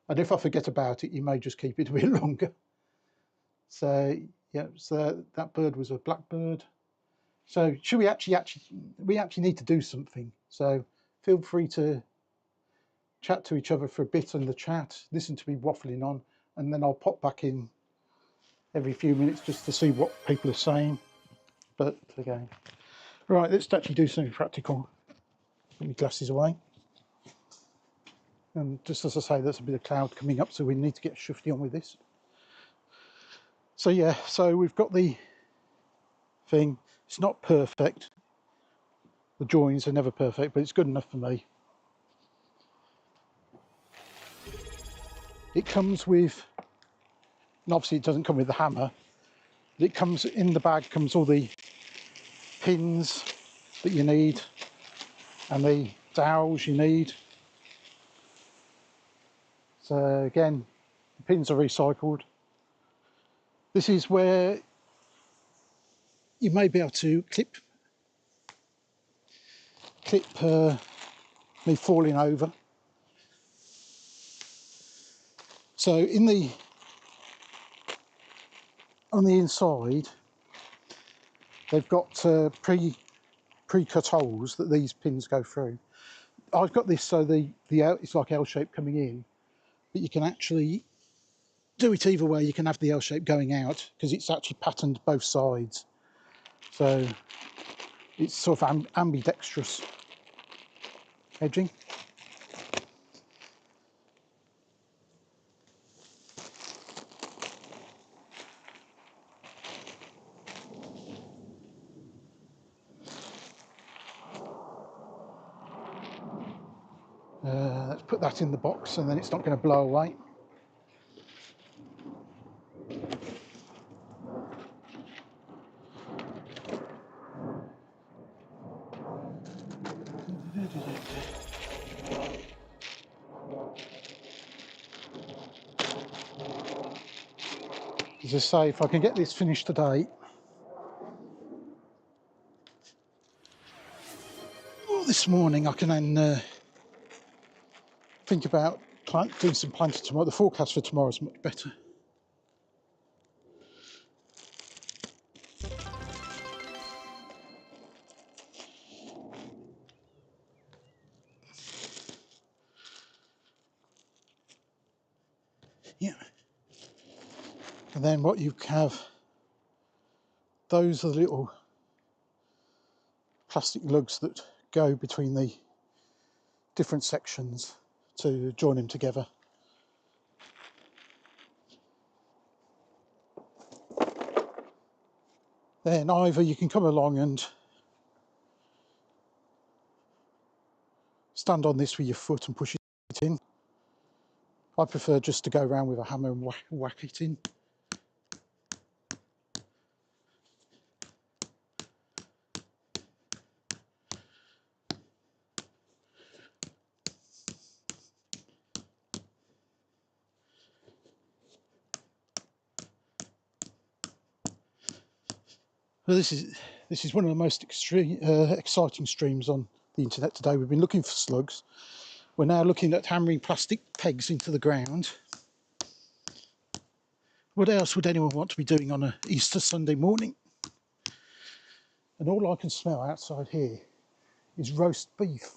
And if I forget about it, you may just keep it a bit longer. So yeah, so that bird was a blackbird. So should we actually need to do something. So feel free to chat to each other for a bit in the chat, listen to me waffling on, and then I'll pop back in every few minutes just to see what people are saying. But again, right, let's actually do something practical. Put my glasses away. And just as I say, there's a bit of cloud coming up, so we need to get shifty on with this. So yeah, so we've got the thing. It's not perfect. The joins are never perfect, but it's good enough for me. It comes with, and obviously it doesn't come with the hammer, but it comes in the bag, comes all the pins that you need and the dowels you need. So again, the pins are recycled. This is where you may be able to clip me falling over. So on the inside, they've got pre-cut holes that these pins go through. I've got this so it's like L shape coming in, but you can actually do it either way. You can have the L shape going out because it's actually patterned both sides. So it's sort of ambidextrous edging. Let's put that in the box and then it's not going to blow away. As I say, if I can get this finished today, this morning I can then think about doing some planting tomorrow. The forecast for tomorrow is much better. Yeah. And then what you have, those are the little plastic lugs that go between the different sections to join them together. Then either you can come along and stand on this with your foot and push it in. I prefer just to go around with a hammer and whack it in. Well, this is one of the most exciting streams on the internet today. We've been looking for slugs. We're now looking at hammering plastic pegs into the ground. What else would anyone want to be doing on an Easter Sunday morning? And all I can smell outside here is roast beef.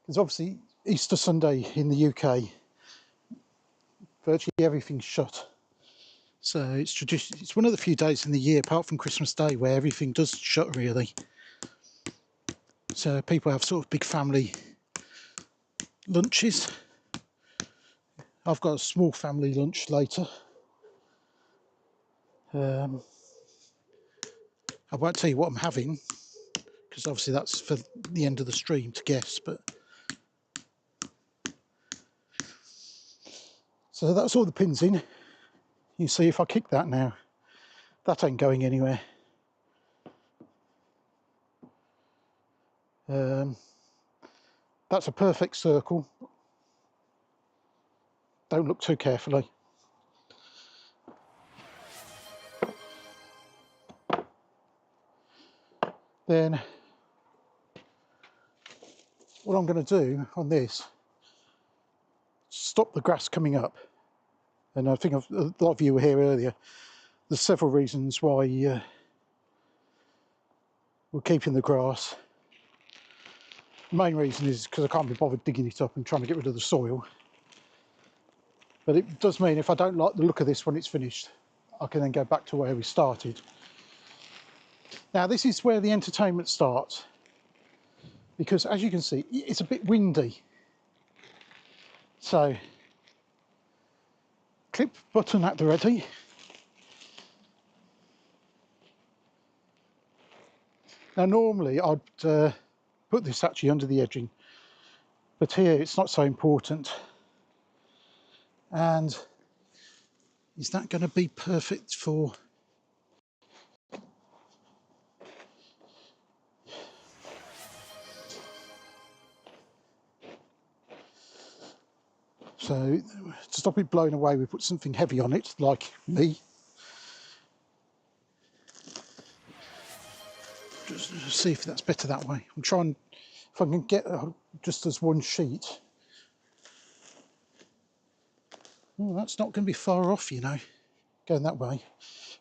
Because obviously Easter Sunday in the UK, virtually everything's shut. So it's tradition. It's one of the few days in the year, apart from Christmas Day, where everything does shut really. So people have sort of big family lunches. I've got a small family lunch later. I won't tell you what I'm having, because obviously that's for the end of the stream to guess. But so that's all the pins in. You see, if I kick that now, that ain't going anywhere. That's a perfect circle. Don't look too carefully. Then what I'm going to do on this, stop the grass coming up. And I think a lot of you were here earlier. There's several reasons why we're keeping the grass. The main reason is because I can't be bothered digging it up and trying to get rid of the soil. But it does mean if I don't like the look of this when it's finished, I can then go back to where we started. Now this is where the entertainment starts, because as you can see, it's a bit windy. So, clip button at the ready. Now normally I'd put this actually under the edging, but here it's not so important. And is that going to be perfect for... So to stop it blowing away, we put something heavy on it, like me. Just see if that's better that way. I'm trying, if I can get just as one sheet. Oh, that's not going to be far off, you know, going that way.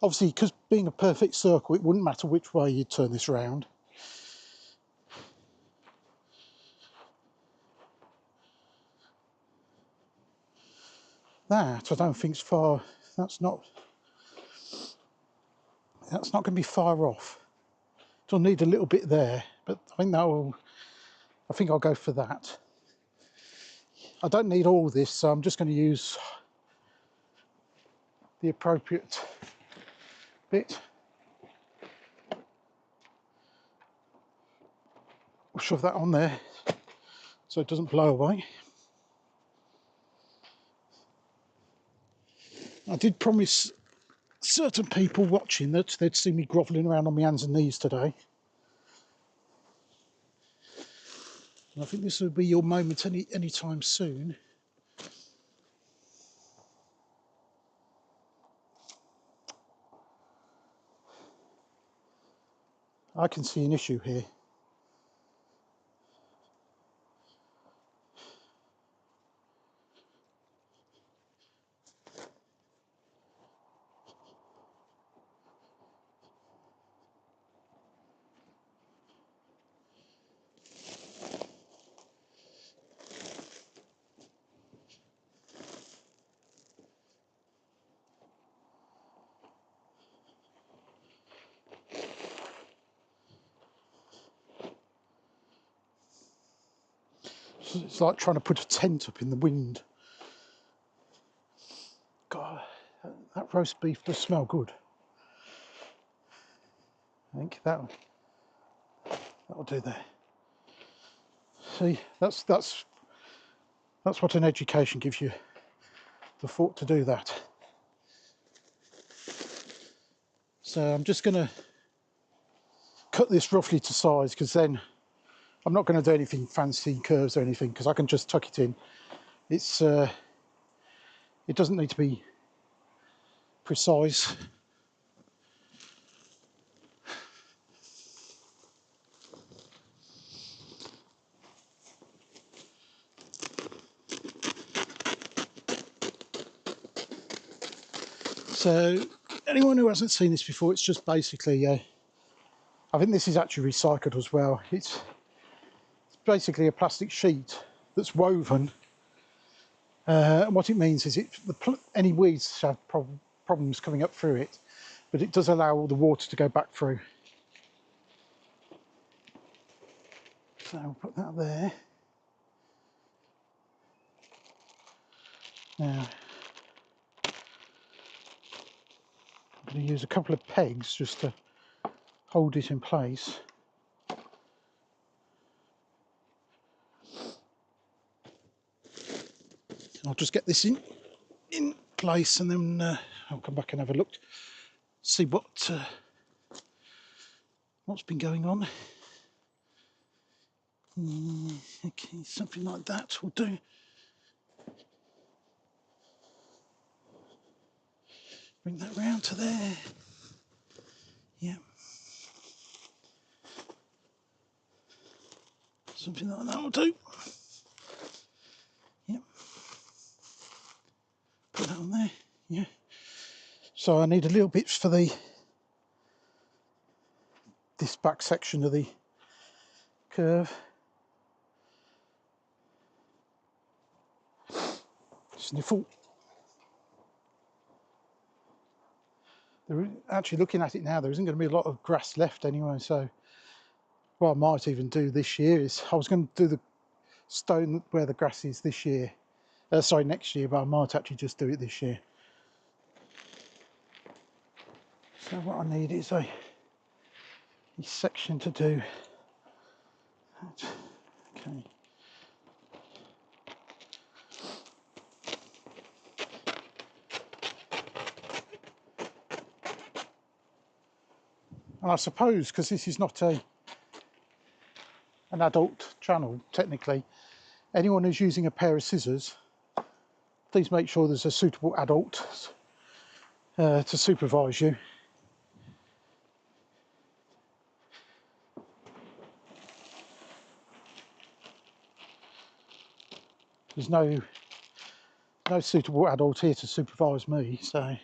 Obviously, because being a perfect circle, it wouldn't matter which way you turn this round. That I don't think's far. That's not going to be far off. It'll need a little bit there, but I think I think I'll go for that. I don't need all this, so I'm just going to use the appropriate bit. We'll shove that on there so it doesn't blow away. I did promise certain people watching that they'd see me grovelling around on my hands and knees today. And I think this will be your moment any time soon. I can see an issue here. It's like trying to put a tent up in the wind. God, that roast beef does smell good. I think that'll do there. See, that's what an education gives you, the thought to do that. So I'm just going to cut this roughly to size, because then I'm not going to do anything fancy curves or anything, because I can just tuck it in. It's it doesn't need to be precise. So anyone who hasn't seen this before, it's just basically I think this is actually recycled as well. It's basically a plastic sheet that's woven. And what it means is any weeds have problems coming up through it, but it does allow all the water to go back through. So we'll put that there. Now I'm going to use a couple of pegs just to hold it in place. I'll just get this in place, and then I'll come back and have a look, see what's been going on. Okay, something like that will do. Bring that round to there. Yeah. Something like that will do. Yep. So I need a little bit for this back section of the curve. Sniffle. Actually, looking at it now, there isn't going to be a lot of grass left anyway, so what I might even do this year is, I was going to do the stone where the grass is this year, sorry, next year, but I might actually just do it this year. So what I need is a section to do. Okay. And I suppose, because this is not an adult channel, technically, anyone who's using a pair of scissors, please make sure there's a suitable adult to supervise you. There's no suitable adult here to supervise me, so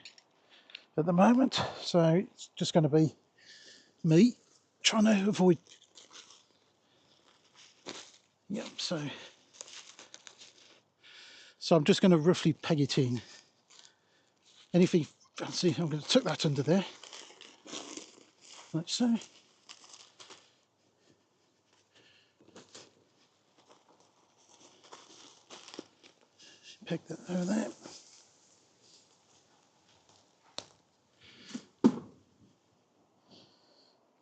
at the moment, so it's just going to be me trying to avoid. Yep, so I'm just going to roughly peg it in. Anything fancy, I'm going to tuck that under there, like so. Peg that over there.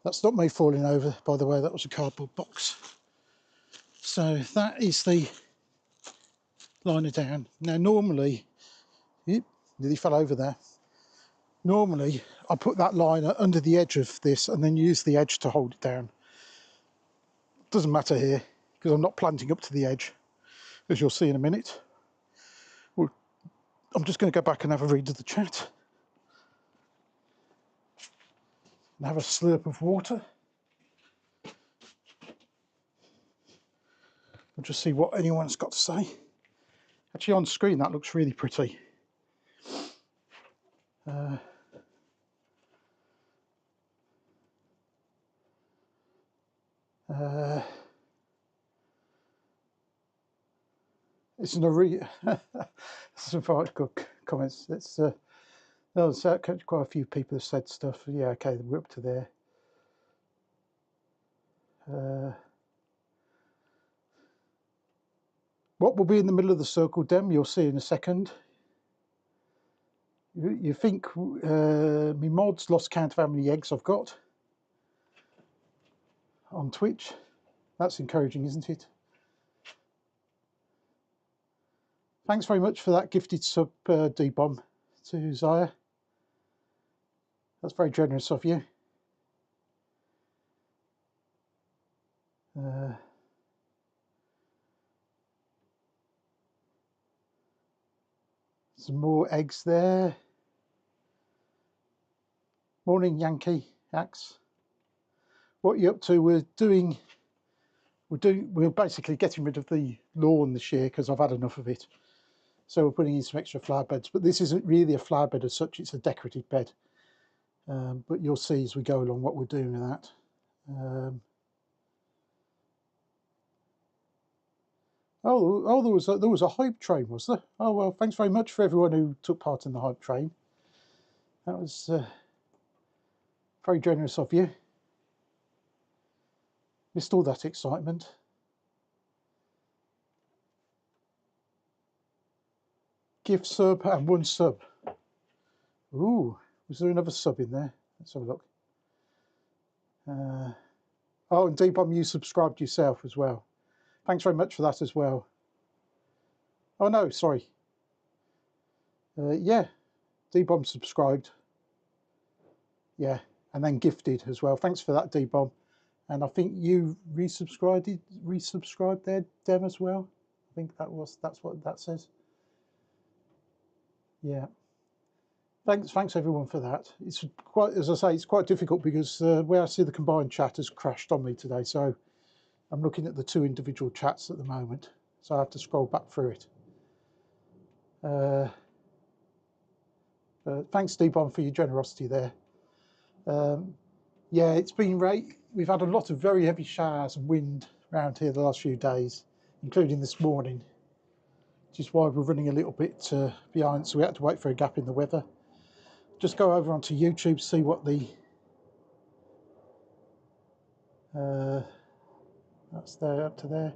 That's not me falling over, by the way, that was a cardboard box. So that is the liner down. Now normally, nearly fell over there. Normally I put that liner under the edge of this and then use the edge to hold it down. Doesn't matter here because I'm not planting up to the edge, as you'll see in a minute. Well, I'm just going to go back and have a read of the chat and have a slurp of water. We'll just see what anyone's got to say. Actually, on screen that looks really pretty. It's some quite good comments. It's there's quite a few people have said stuff. Yeah, okay, we're up to there. What will be in the middle of the circle, Dem? You'll see in a second. You think me mods lost count of how many eggs I've got on Twitch? That's encouraging, isn't it? Thanks very much for that gifted sub, D-Bomb, to Zaya. That's very generous of you. Some more eggs there. Morning, Yankee Axe. What are you up to? We're basically getting rid of the lawn this year because I've had enough of it. So we're putting in some extra flower beds, but this isn't really a flower bed as such, it's a decorative bed. But you'll see as we go along what we're doing with that. There was a hype train, was there? Oh well, thanks very much for everyone who took part in the hype train. That was very generous of you. Missed all that excitement. Gift sub and 1 sub. Ooh, was there another sub in there? Let's have a look. Oh, and D-Bomb, you subscribed yourself as well. Thanks very much for that as well. Oh no, sorry. Yeah, D-Bomb subscribed. Yeah, and then gifted as well. Thanks for that, D-Bomb. And I think you resubscribed there, Dem, as well. I think that's what that says. Yeah. Thanks everyone for that. It's quite, as I say, it's quite difficult because where I see the combined chat has crashed on me today. So I'm looking at the 2 individual chats at the moment. So I have to scroll back through it. Thanks, D-Bomb, for your generosity there. Yeah, it's been great. We've had a lot of very heavy showers and wind around here the last few days, including this morning, which is why we're running a little bit behind, so we had to wait for a gap in the weather. Just go over onto YouTube, see what the that's there, up to there.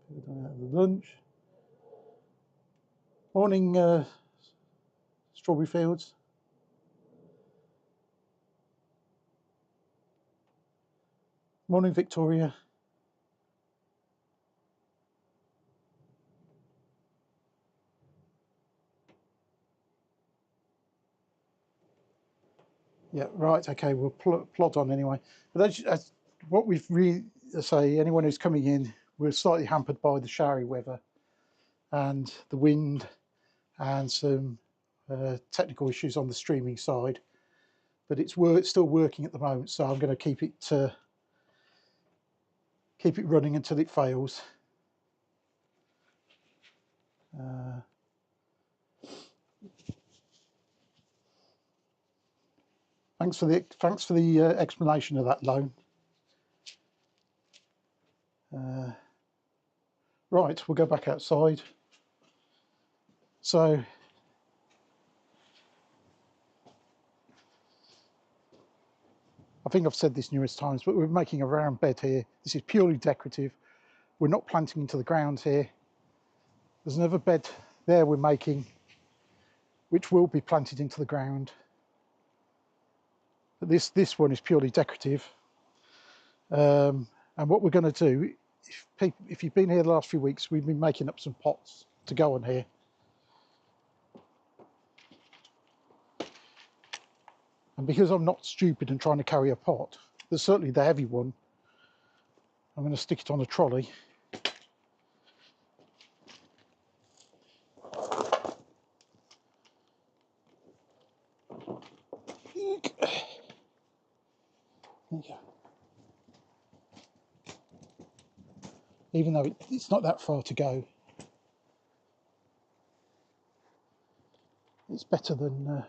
People doing that at the lunch. Morning, Strawberry Fields. Morning, Victoria. Yeah, right, okay, we'll plod on anyway. But that's what we've really say, anyone who's coming in, we're slightly hampered by the showery weather and the wind and some technical issues on the streaming side. But it's still working at the moment, so I'm going to keep it running until it fails. Thanks for the explanation of that, Lone. Right, we'll go back outside. So I think I've said this numerous times, but we're making a round bed here. This is purely decorative. We're not planting into the ground here. There's another bed there we're making, which will be planted into the ground. But this one is purely decorative. And what we're going to do, if you've been here the last few weeks, we've been making up some pots to go on here. And because I'm not stupid and trying to carry a pot, there's certainly the heavy one. I'm going to stick it on a trolley. There you go. Even though it's not that far to go, it's better than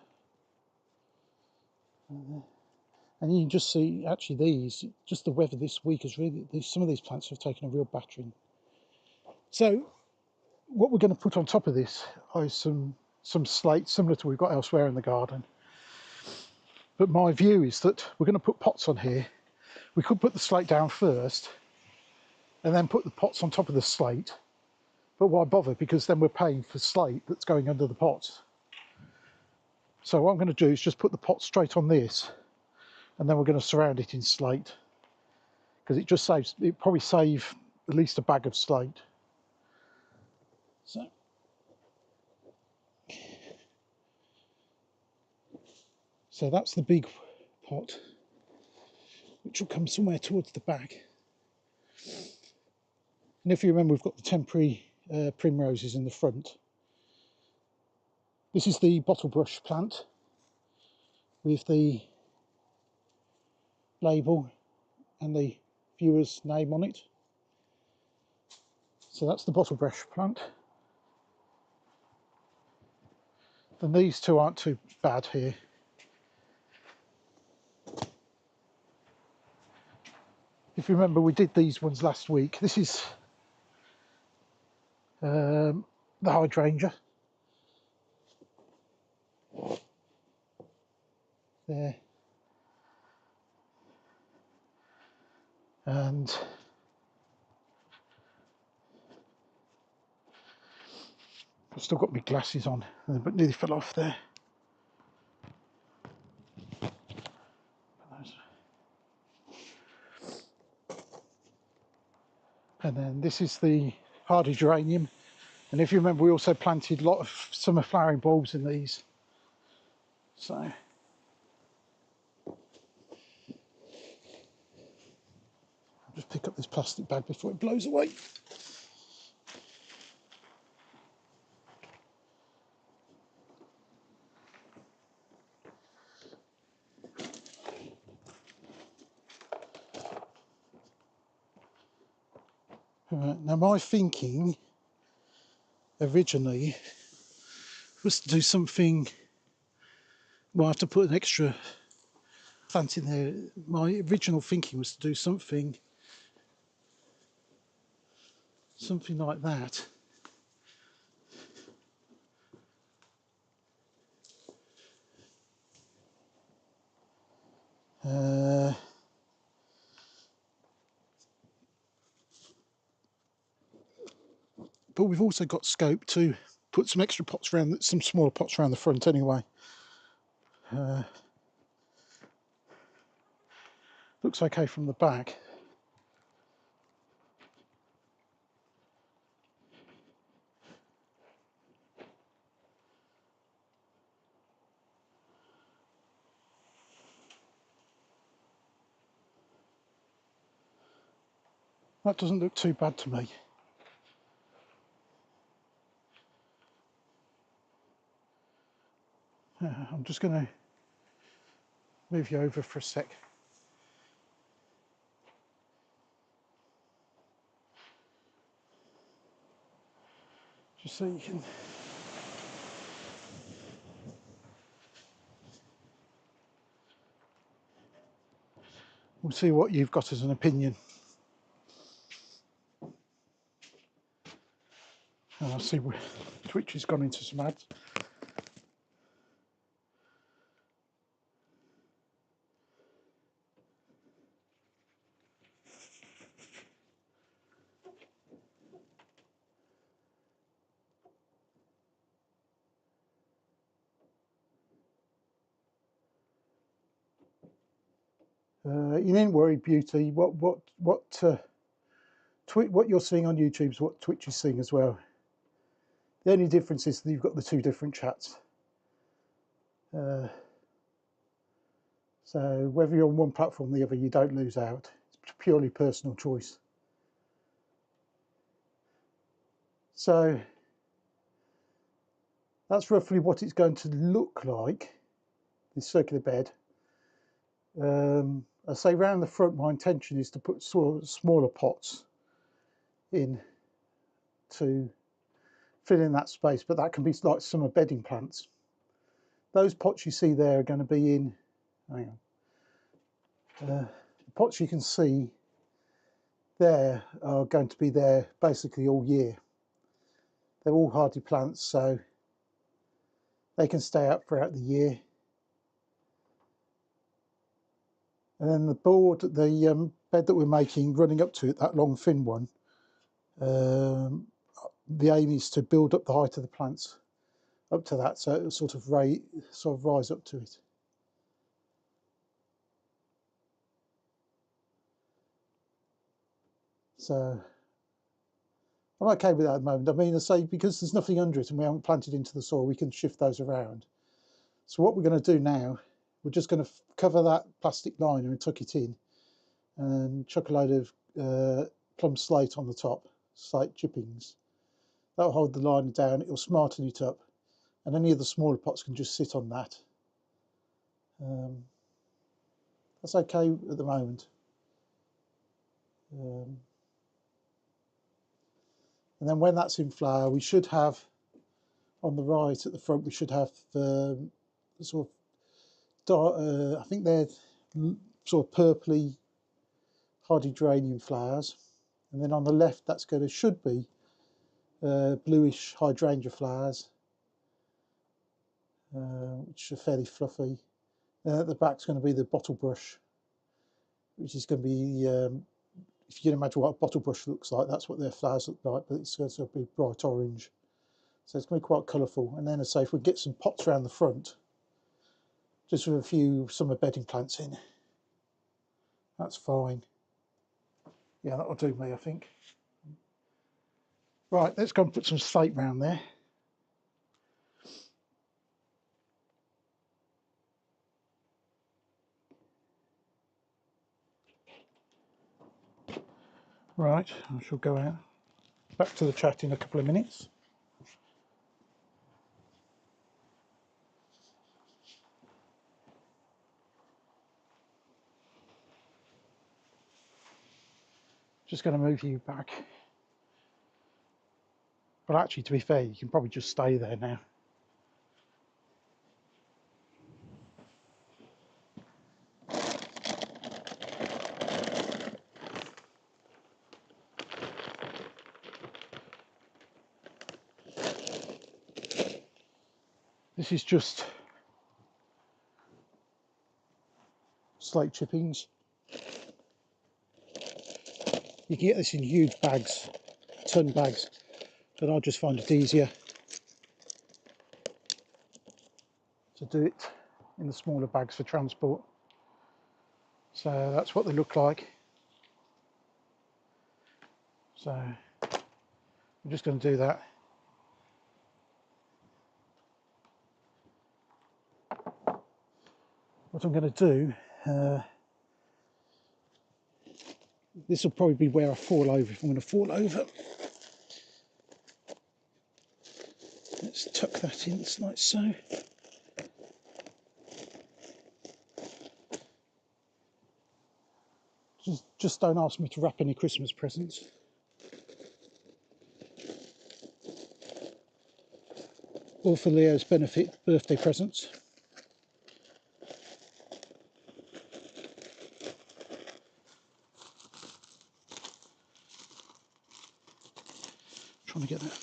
and you can just see actually just the weather this week has really, some of these plants have taken a real battering. So what we're going to put on top of this is some slate similar to what we've got elsewhere in the garden. But my view is that we're going to put pots on here. We could put the slate down first and then put the pots on top of the slate. But why bother? Because then we're paying for slate that's going under the pots. So what I'm going to do is just put the pot straight on this, and then we're going to surround it in slate, because it probably save at least a bag of slate. So that's the big pot, which will come somewhere towards the back. And if you remember, we've got the temporary primroses in the front. This is the bottle brush plant with the label and the viewer's name on it. So that's the bottle brush plant. Then these two aren't too bad here. If you remember, we did these ones last week. This is the hydrangea. There. And I've still got my glasses on, but nearly fell off there. And then this is the hardy geranium. And if you remember, we also planted a lot of summer flowering bulbs in these. So I'll just pick up this plastic bag before it blows away. Now my thinking originally was to do something. Well, I have to put an extra plant in there. My original thinking was to do something like that. But we've also got scope to put some extra pots around, some smaller pots around the front anyway. Looks okay from the back. That doesn't look too bad to me. I'm just going to move you over for a sec. Just so you can... We'll see what you've got as an opinion. And I'll see where Twitch has gone into some ads. You needn't worry, Beauty. What you're seeing on YouTube is what Twitch is seeing as well. The only difference is that you've got the two different chats. So whether you're on one platform or the other, you don't lose out. It's purely personal choice. So that's roughly what it's going to look like, this circular bed. I say round the front, my intention is to put sort of smaller pots in to fill in that space, but that can be like summer bedding plants. Those pots you see there are going to be in, hang on, the pots you can see there are going to be there basically all year. They're all hardy plants, so they can stay up throughout the year. And then the board, the bed that we're making, running up to it, that long thin one, the aim is to build up the height of the plants up to that, so it'll sort of rise up to it. So I'm okay with that at the moment. I mean, I say, because there's nothing under it and we haven't planted into the soil, we can shift those around. So what we're going to do now, we're just going to cover that plastic liner and tuck it in and chuck a load of plum slate on the top, slate chippings. That'll hold the liner down, it'll smarten it up, and any of the smaller pots can just sit on that. That's okay at the moment. And then when that's in flower, we should have, on the right at the front, we should have sort of dark, I think they're sort of purpley hardy geranium flowers. And then on the left, that's going to, should be bluish hydrangea flowers, which are fairly fluffy. At the back's going to be the bottle brush, which is going to be, if you can imagine what a bottle brush looks like, that's what their flowers look like, but it's going to be bright orange. So it's going to be quite colourful. And then, as I say, if we get some pots around the front, just with a few summer bedding plants in, that's fine. Yeah, that'll do me, I think. Right, let's go and put some slate round there. Right, I shall go out. Back to the chat in a couple of minutes. Just going to move you back But actually, to be fair, you can probably just stay there now. This is just slate chippings. You can get this in huge bags, ton bags, but I just find it easier to do it in the smaller bags for transport. So that's what they look like. So I'm just going to do that. What I'm going to do, this will probably be where I fall over if I'm going to fall over. Let's tuck that in like so. Just don't ask me to wrap any Christmas presents. Or for Leo's benefit, birthday presents. Trying to get that.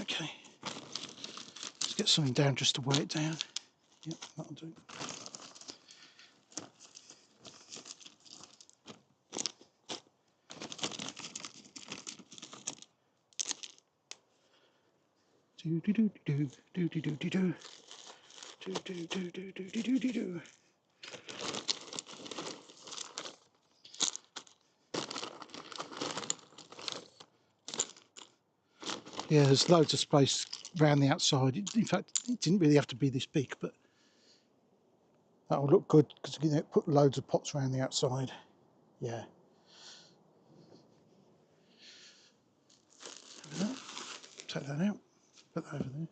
Okay. Let's get something down just to weigh it down. Yep, that'll do. Do do do do do do do do do do do do do do do do do. Yeah, there's loads of space around the outside. In fact, it didn't really have to be this big, but that'll look good because you can put loads of pots around the outside. Yeah. Take that out. Put that over there.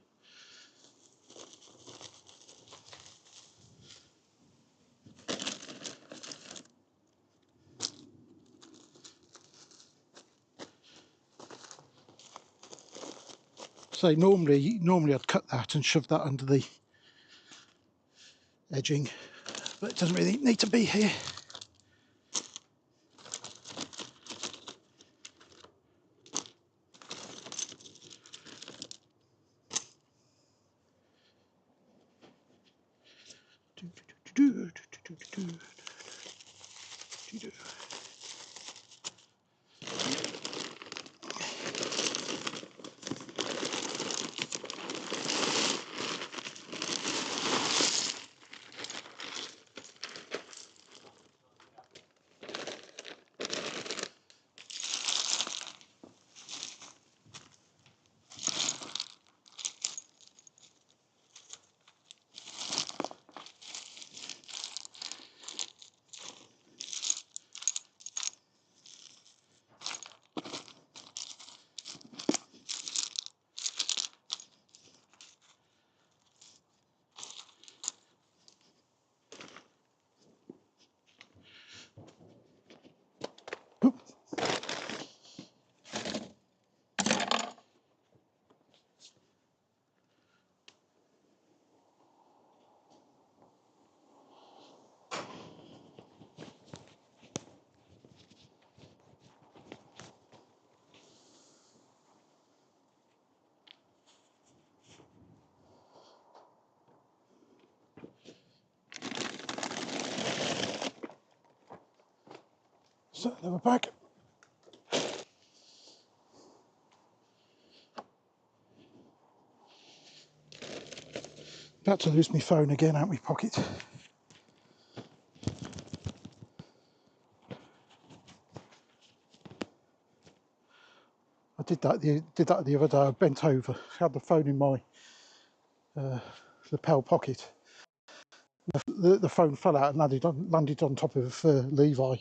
So normally I'd cut that and shove that under the edging, but it doesn't really need to be here. So then we're back. About to lose my phone again out my pocket. I did that the other day. I bent over, had the phone in my lapel pocket. The phone fell out and landed on top of Levi.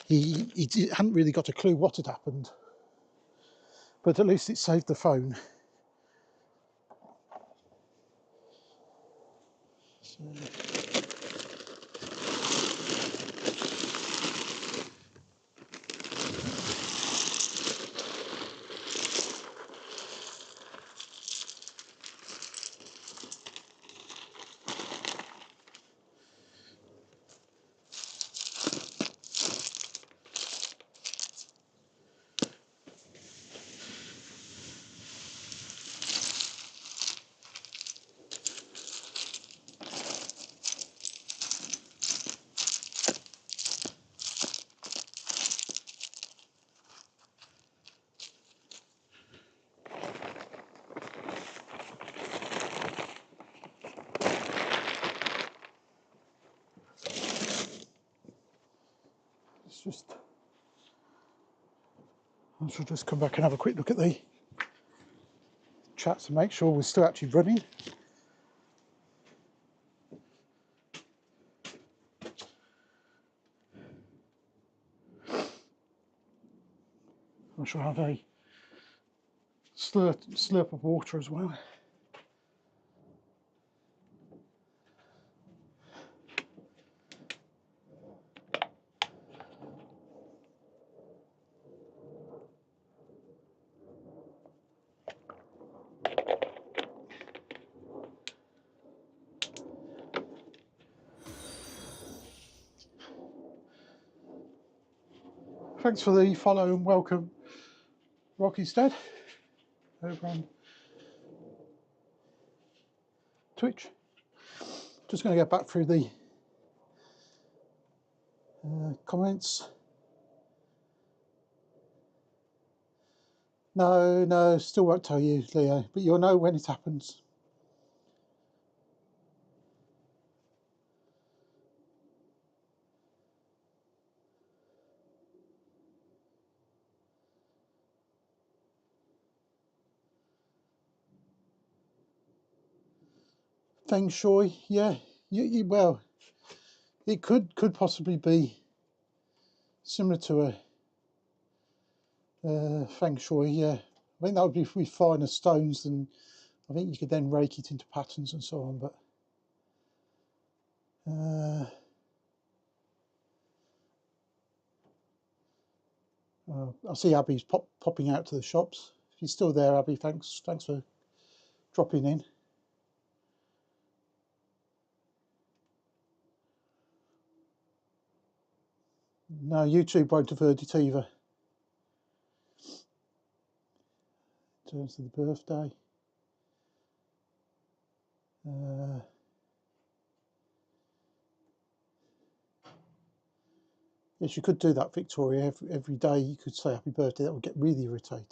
He hadn't really got a clue what had happened, but at least it saved the phone. So. I shall just come back and have a quick look at the chat to make sure we're still actually running. I shall have a slurp of water as well. Thanks for the follow and welcome, Rocky's Dead, over on Twitch. Just going to get back through the comments. No, still won't tell you, Leo, but you'll know when it happens. Feng Shui, yeah, well, it could possibly be similar to a Feng Shui, yeah. I think that would be with finer stones, and I think you could then rake it into patterns and so on, but I see Abby's popping out to the shops. If you're still there, Abby, thanks for dropping in. No, YouTube won't have heard it either. In terms of the birthday. Yes, you could do that, Victoria. Every day you could say happy birthday. That would get really irritating.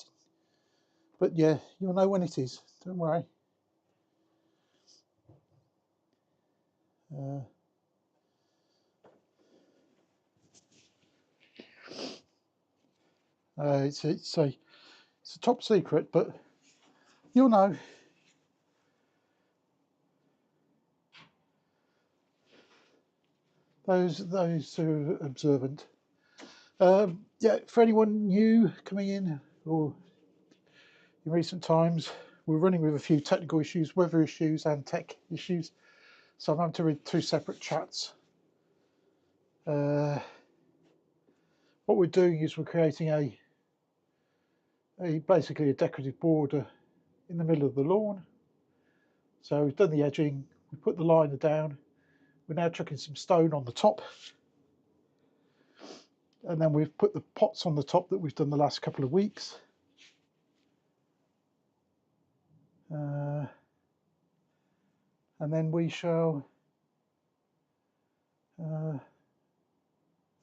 But yeah, you'll know when it is. Don't worry. It's a top secret, but you'll know. Those who are observant. Yeah, for anyone new coming in or in recent times, we're running with a few technical issues, weather issues and tech issues. So I'm having to read two separate chats. What we're doing is we're creating basically a decorative border in the middle of the lawn. So we've done the edging, we put the liner down, we're now chucking some stone on the top, and then we've put the pots on the top that we've done the last couple of weeks. And then we shall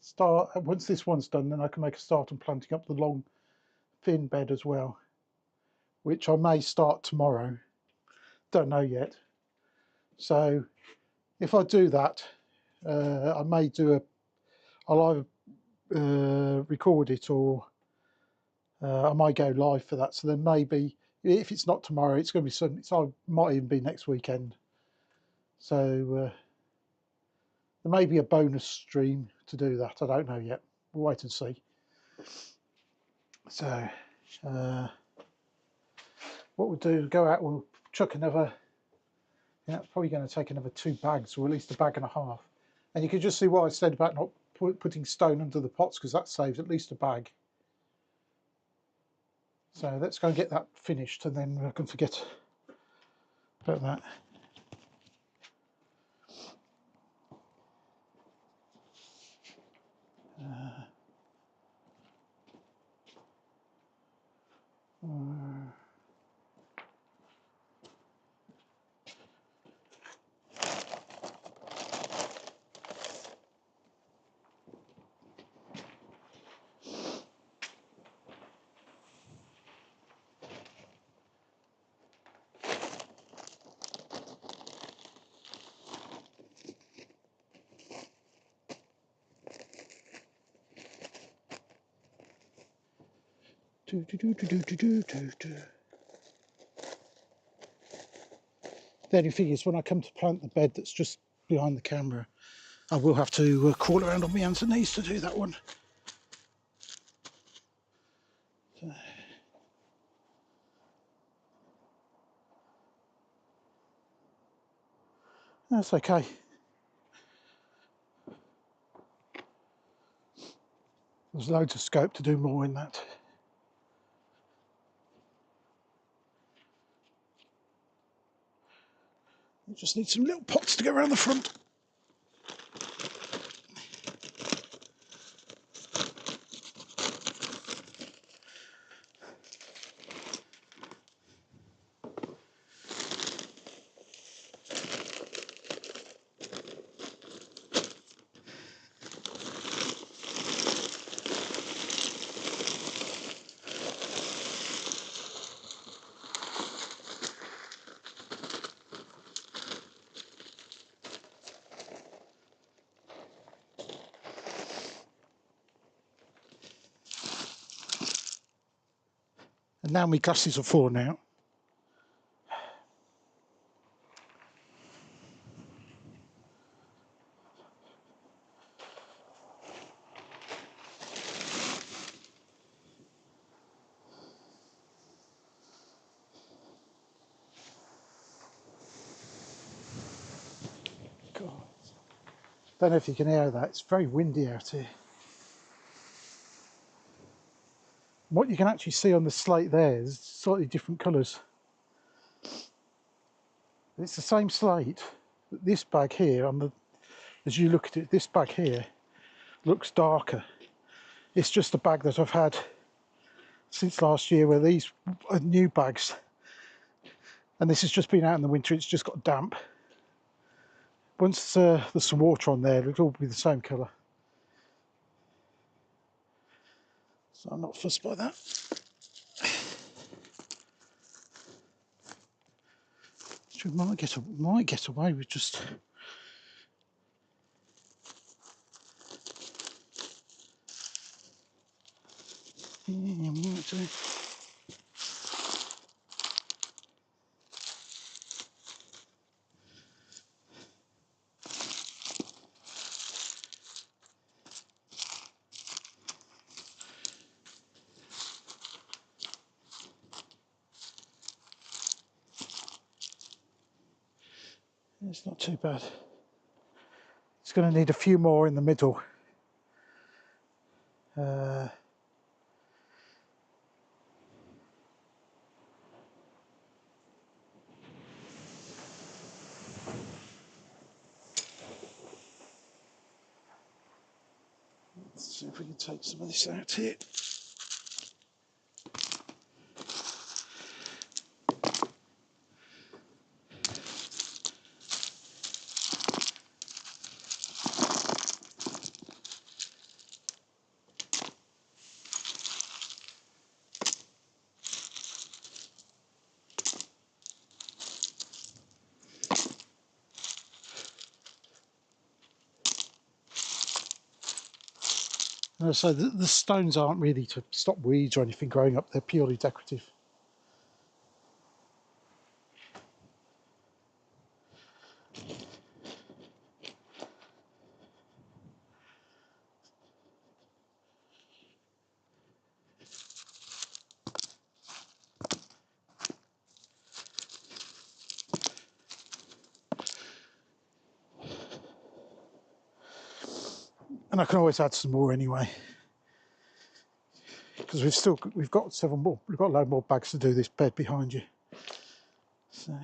start, once this one's done, then I can make a start on planting up the long thin bed as well, which I may start tomorrow, don't know yet. So if I do that, I may do I'll either record it or I might go live for that. So then maybe, if it's not tomorrow, it's going to be Sunday, so it might even be next weekend. So there may be a bonus stream to do that. I don't know yet. We'll wait and see. So what we'll do is go out, we'll chuck another, probably going to take another 2 bags, or at least a bag and a half. And you can just see what I said about not putting stone under the pots, because that saves at least a bag. So let's go and get that finished, and then I can forget about that. Do, do, do, do, do, do, do, do. The only thing is, when I come to plant the bed that's just behind the camera, I will have to crawl around on my hands and knees to do that one. So. That's okay. There's loads of scope to do more in that. You just need some little pots to go around the front. And now my glasses are falling out. God. Don't know if you can hear that, it's very windy out here. What you can actually see on the slate there is slightly different colours. It's the same slate, but this bag here, as you look at it, this bag here looks darker. It's just a bag that I've had since last year, where these are new bags, and this has just been out in the winter, it's just got damp. Once there's some water on there, it'll all be the same colour. So I'm not fussed by that. So might get away with just yeah, might do. It's not too bad. It's going to need a few more in the middle. Let's see if we can take some of this out here. So the stones aren't really to stop weeds or anything growing up, they're purely decorative. And I can always add some more anyway, because we've got several more, we've got a load more bags to do this bed behind you. So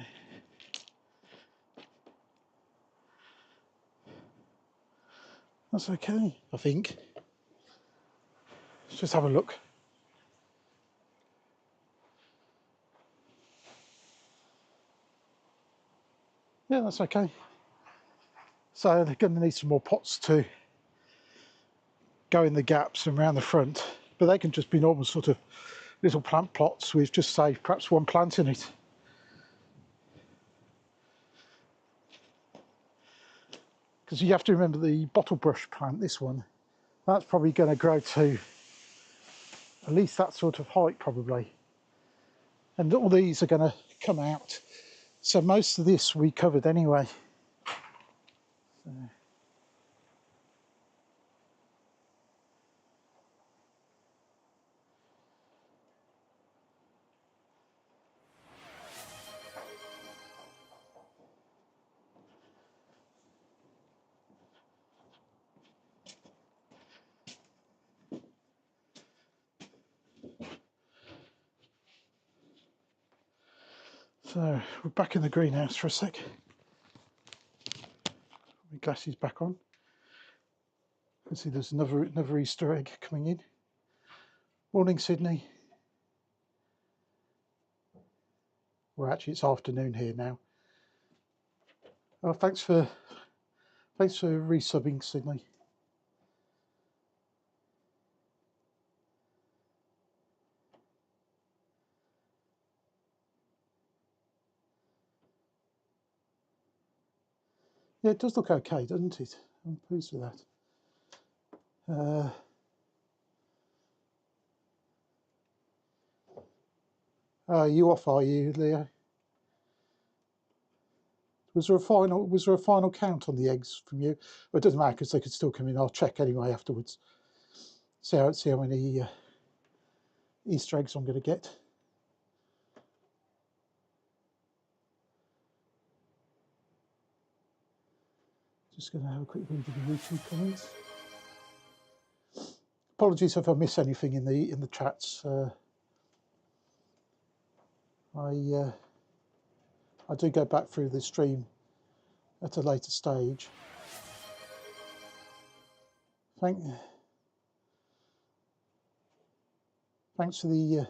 that's okay, I think. Let's just have a look. Yeah, that's okay. So they're going to need some more pots to go in the gaps and around the front, but they can just be normal sort of little plant plots with just, say, perhaps one plant in it. Because you have to remember the bottle brush plant, this one, that's probably going to grow to at least that sort of height probably. And all these are going to come out. So most of this we covered anyway. So we're back in the greenhouse for a sec. My glasses back on. You can see there's another Easter egg coming in. Morning, Sydney. Well, actually, it's afternoon here now. Oh, thanks for resubbing, Sydney. Yeah, it does look okay, doesn't it? I'm pleased with that. Are you off, are you, Leo? Was there a final count on the eggs from you? Well, it doesn't matter because they could still come in. I'll check anyway afterwards. See how many Easter eggs I'm going to get. Just going to have a quick read of the YouTube comments. Apologies if I miss anything in the chats. I do go back through the stream at a later stage. Thanks for the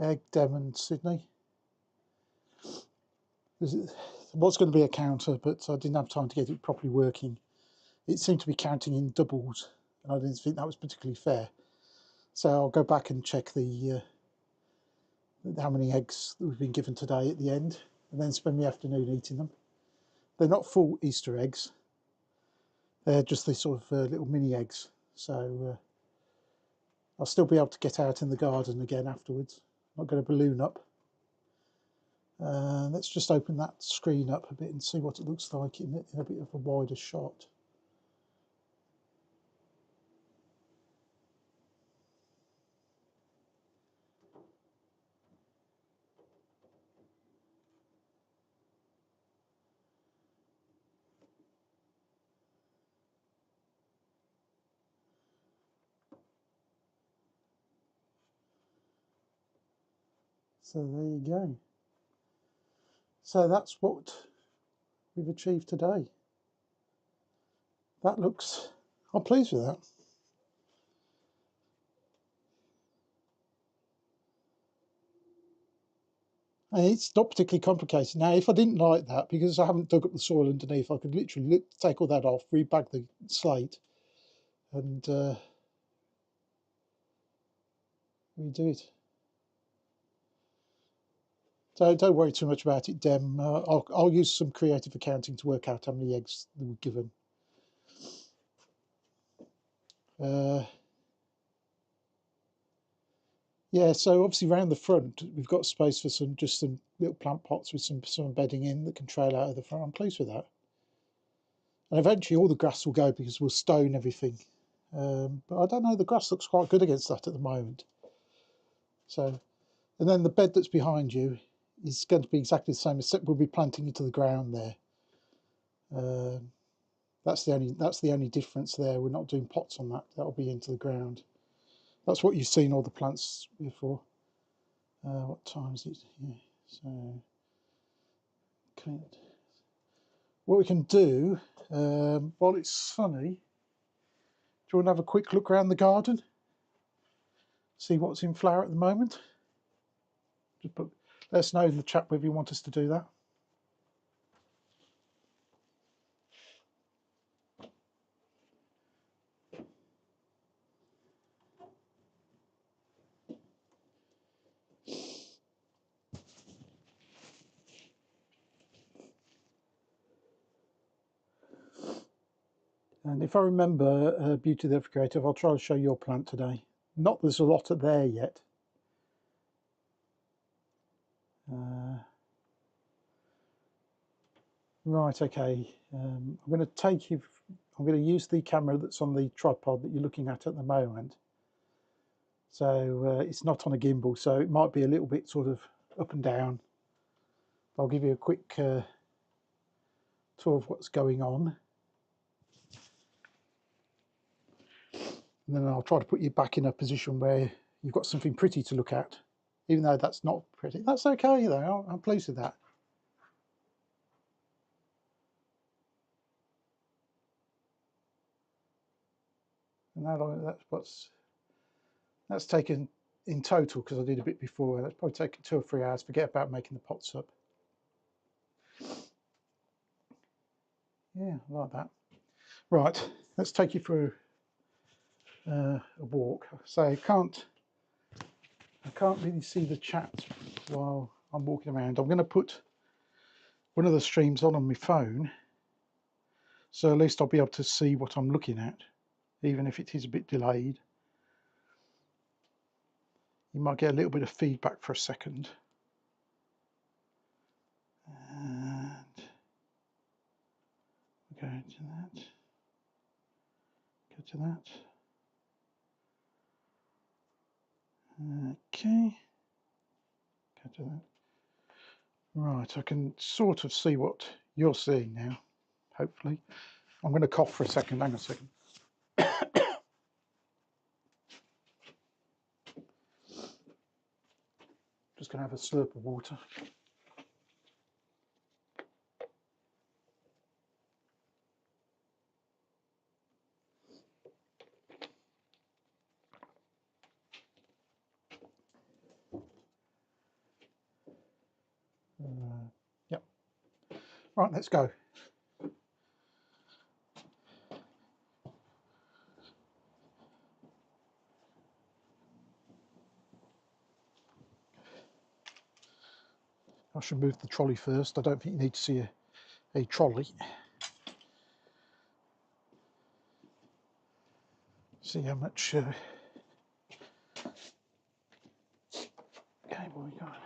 egg, Dem and Sydney. There was going to be a counter, but I didn't have time to get it properly working. It seemed to be counting in doubles, and I didn't think that was particularly fair. So I'll go back and check how many eggs that we've been given today at the end, and then spend the afternoon eating them. They're not full Easter eggs. They're just these sort of little mini eggs. So I'll still be able to get out in the garden again afterwards. I'm not going to balloon up. Let's just open that screen up a bit and see what it looks like in a bit of a wider shot. So there you go. So that's what we've achieved today. That looks, I'm pleased with that. And it's not particularly complicated. Now, if I didn't like that, because I haven't dug up the soil underneath, I could literally take all that off, rebag the slate, and redo it. So don't worry too much about it, Dem. I'll use some creative accounting to work out how many eggs they were given. Yeah, so obviously around the front, we've got space for some little plant pots with some bedding in that can trail out of the front. I'm pleased with that. And eventually all the grass will go because we'll stone everything. But I don't know, the grass looks quite good against that at the moment. So, and then the bed that's behind you is going to be exactly the same, except we'll be planting into the ground there. That's the only difference there. We're not doing pots on that. That'll be into the ground. That's what you've seen all the plants before. What time is it? Yeah, so okay. What we can do while it's sunny, do you want to have a quick look around the garden? See what's in flower at the moment? Just let us know in the chat whether you want us to do that. And if I remember Beauty of the Creative, I'll try to show your plant today. not there's a lot there yet. Right, okay. I'm going to take you. I'm going to use the camera that's on the tripod that you're looking at the moment. So it's not on a gimbal, so it might be a little bit sort of up and down. I'll give you a quick tour of what's going on. And then I'll try to put you back in a position where you've got something pretty to look at. Even though that's not pretty. That's okay though, I'm pleased with that. And that's taken in total, because I did a bit before, that's probably taken 2 or 3 hours. Forget about making the pots up. Yeah, I like that. Right, let's take you through a walk. So I can't really see the chat while I'm walking around. I'm going to put one of the streams on my phone, so at least I'll be able to see what I'm looking at, even if it is a bit delayed. You might get a little bit of feedback for a second. And go to that. Go to that. Okay. Go to that. Right, I can sort of see what you're seeing now, hopefully. I'm going to cough for a second. Hang on a second. Just going to have a slurp of water. Yep. Right, let's go. I should move the trolley first. I don't think you need to see a trolley. See how much cable we got.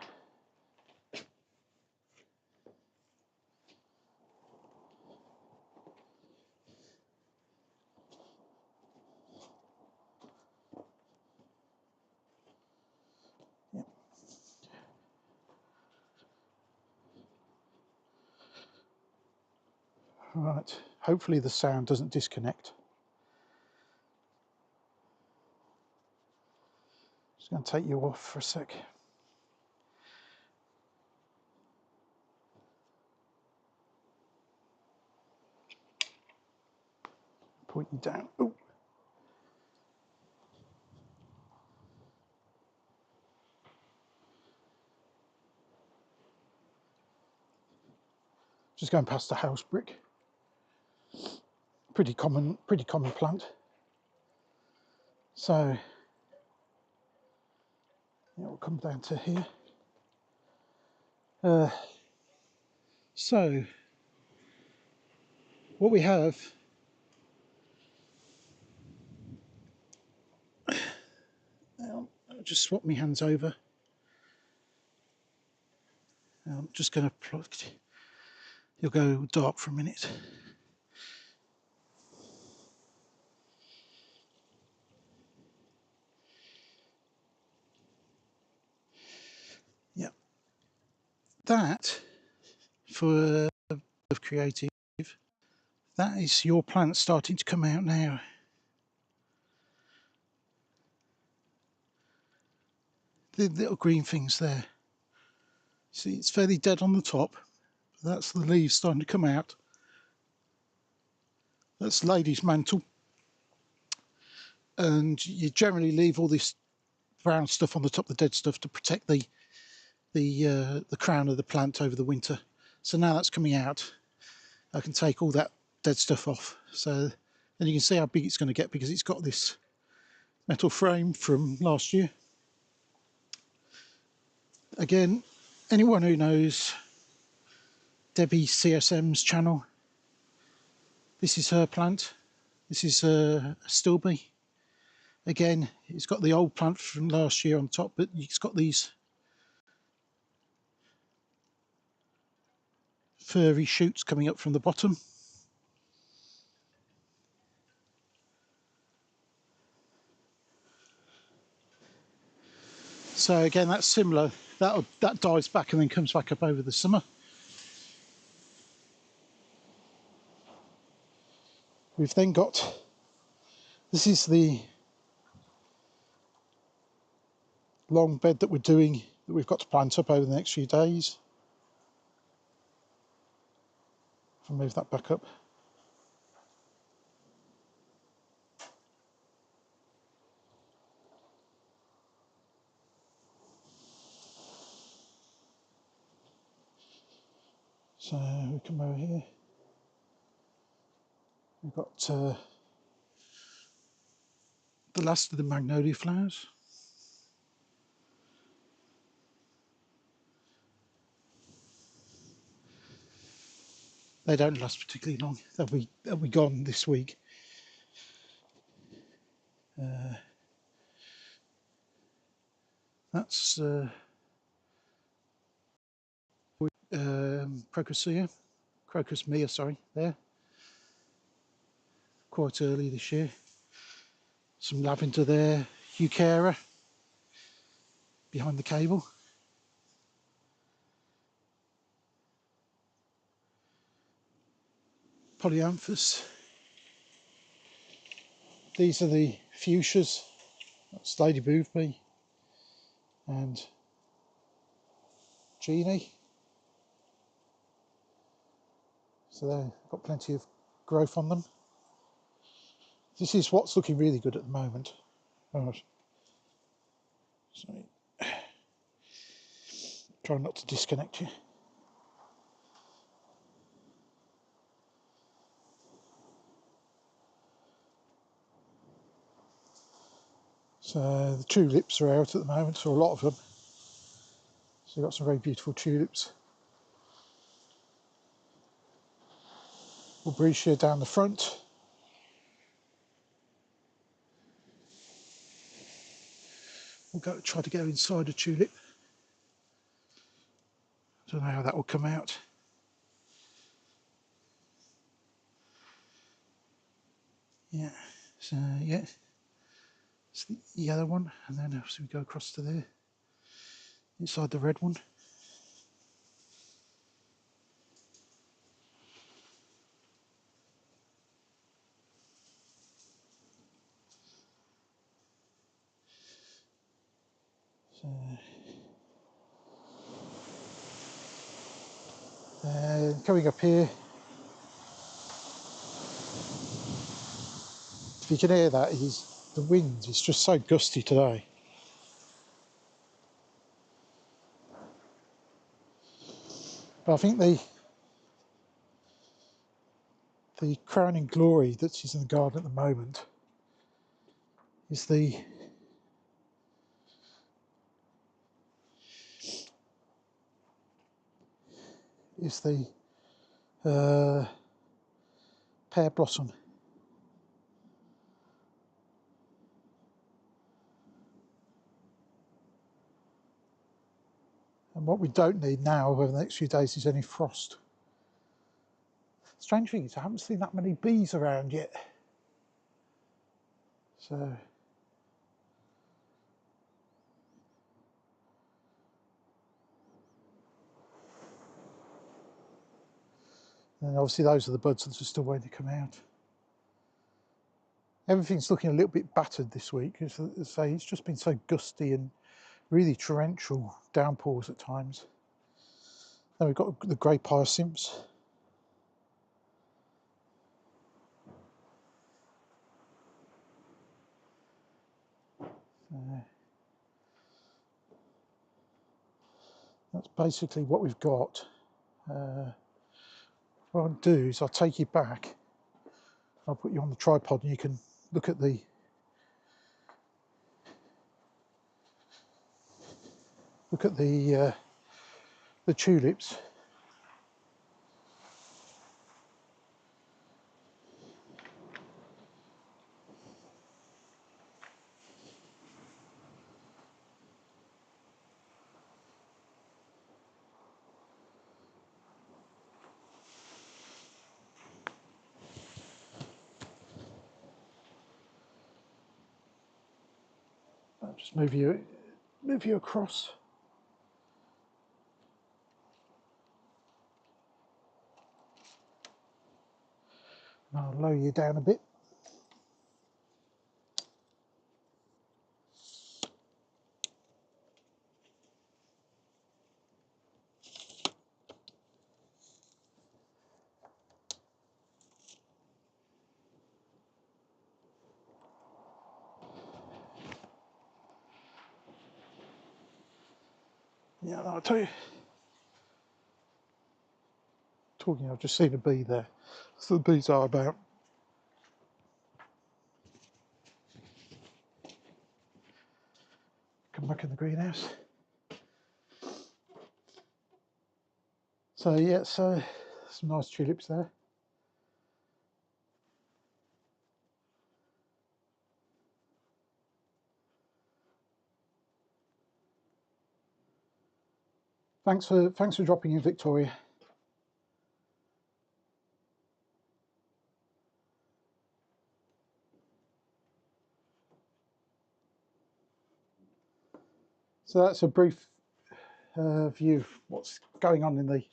Yep. Right, hopefully the sound doesn't disconnect. Just going to take you off for a sec. Point you down. Ooh. Just going past the house brick. Pretty common plant. So yeah, we'll come down to here. So what we have, I'll just swap my hands over. I'm just going to plug. You'll go dark for a minute. Yeah, that for creative. That is your plant starting to come out now. The little green things there. See, it's fairly dead on the top. That's the leaves starting to come out. That's lady's mantle. And you generally leave all this brown stuff on the top, the dead stuff, to protect the crown of the plant over the winter. So now that's coming out, I can take all that dead stuff off. So then you can see how big it's going to get, because it's got this metal frame from last year. Again, anyone who knows Debbie CSM's channel, this is her plant. This is a Stilby, Again, it's got the old plant from last year on top, but it's got these furry shoots coming up from the bottom. So again, that's similar. That dies back and then comes back up over the summer. We've then got, this is the long bed that we're doing, that we've got to plant up over the next few days. I'll move that back up. So we come over here. We've got the last of the magnolia flowers. They don't last particularly long. They'll be gone this week. That's Crocus Mia, sorry, there. Quite early this year. Some lavender there, Euchera behind the cable. Polyanthus. These are the fuchsias. That's Lady Boothby and Genie. So they've got plenty of growth on them. This is what's looking really good at the moment. Right. Sorry. Try not to disconnect you. So the tulips are out at the moment, so a lot of them. So you've got some very beautiful tulips. Albrecia down the front. We'll try to go inside a tulip. Don't know how that will come out. Yeah, so yeah, it's the yellow one, and then as we go across to there, inside the red one. So, coming up here, if you can hear that, the wind is just so gusty today. But I think the crowning glory that is in the garden at the moment is the pear blossom. And what we don't need now over the next few days is any frost. Strange thing is I haven't seen that many bees around yet. So and obviously those are the buds that are still waiting to come out. Everything's looking a little bit battered this week. As I say, it's just been so gusty and really torrential downpours at times. Then we've got the grey hyacinths. That's basically what we've got. What I'll do is I'll take you back. I'll put you on the tripod and you can look at the tulips. I'll just move you across. I'll lower you down a bit. Yeah, I'll tell you. Talking, I've just seen a bee there. That's what the bees are about. Come back in the greenhouse. So yeah, so some nice tulips there. Thanks for dropping in, Victoria. So that's a brief view of what's going on in the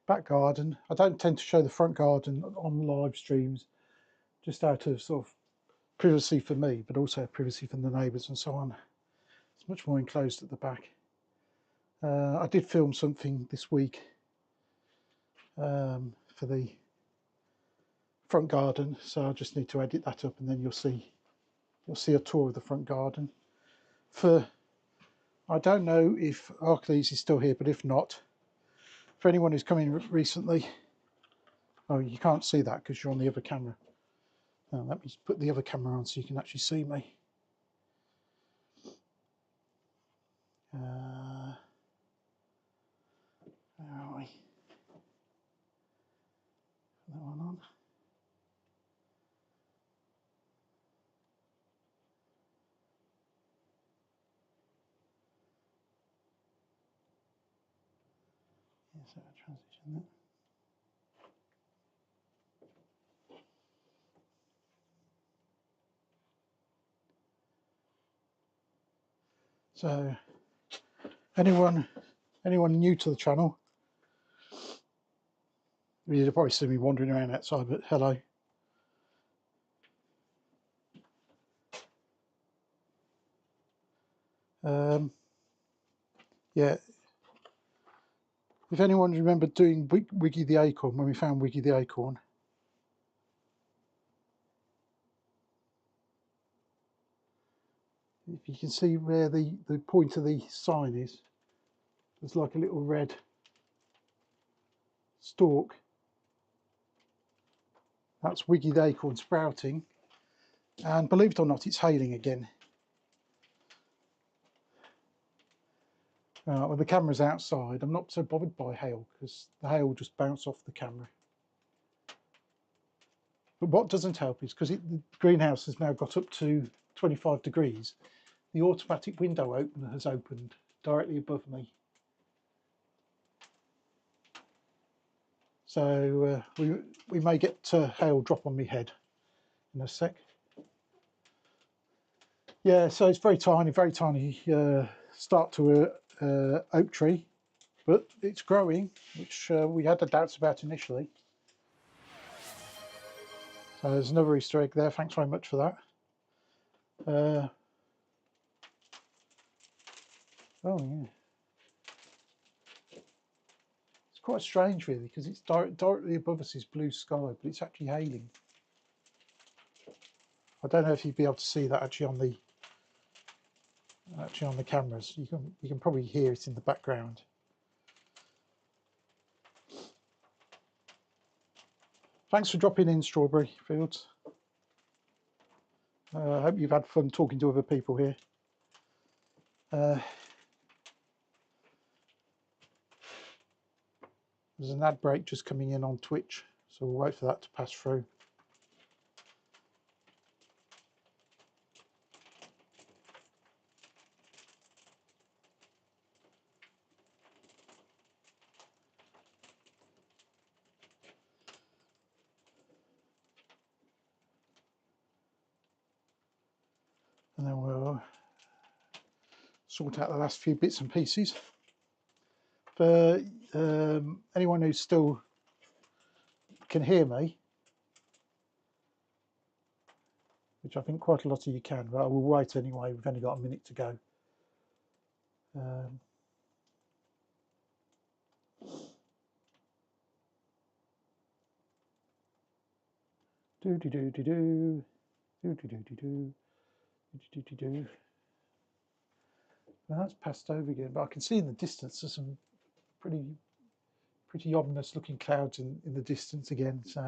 back garden. I don't tend to show the front garden on live streams, just out of sort of privacy for me, but also privacy from the neighbours and so on. It's much more enclosed at the back. I did film something this week for the front garden, so I just need to edit that up, and then you'll see a tour of the front garden. I don't know if Archiles is still here, but if not, for anyone who's come in recently, oh, you can't see that because you're on the other camera. Let me just put the other camera on so you can actually see me. Where are we? Put that one on. Yes, so transition that. So, anyone new to the channel, you'll probably see me wandering around outside, but hello. Yeah, if anyone remembered doing Wiggy the Acorn, when we found Wiggy the Acorn, if you can see where the point of the sign is, there's like a little red stalk. That's Wiggy the Acorn sprouting, and believe it or not, it's hailing again. When the camera's outside, I'm not so bothered by hail because the hail just bounces off the camera. But what doesn't help is because the greenhouse has now got up to 25 degrees, the automatic window opener has opened directly above me. So we may get hail drop on my head in a sec. Yeah, so it's very tiny start to a oak tree, but it's growing, which we had the doubts about initially. So there's another Easter egg there. Thanks very much for that. Oh yeah, it's quite strange really because it's directly above us is blue sky, but it's actually hailing. I don't know if you'd be able to see that actually on the cameras. You can probably hear it in the background. Thanks for dropping in, Strawberry Fields. I hope you've had fun talking to other people here. There's an ad break just coming in on Twitch, so we'll wait for that to pass through. And then we'll sort out the last few bits and pieces. For anyone who still can hear me, which I think quite a lot of you can, but I will wait anyway. We've only got a minute to go. Do do do do do do do do do do do do. Now that's passed over again, but I can see in the distance there's some pretty ominous looking clouds in the distance again. So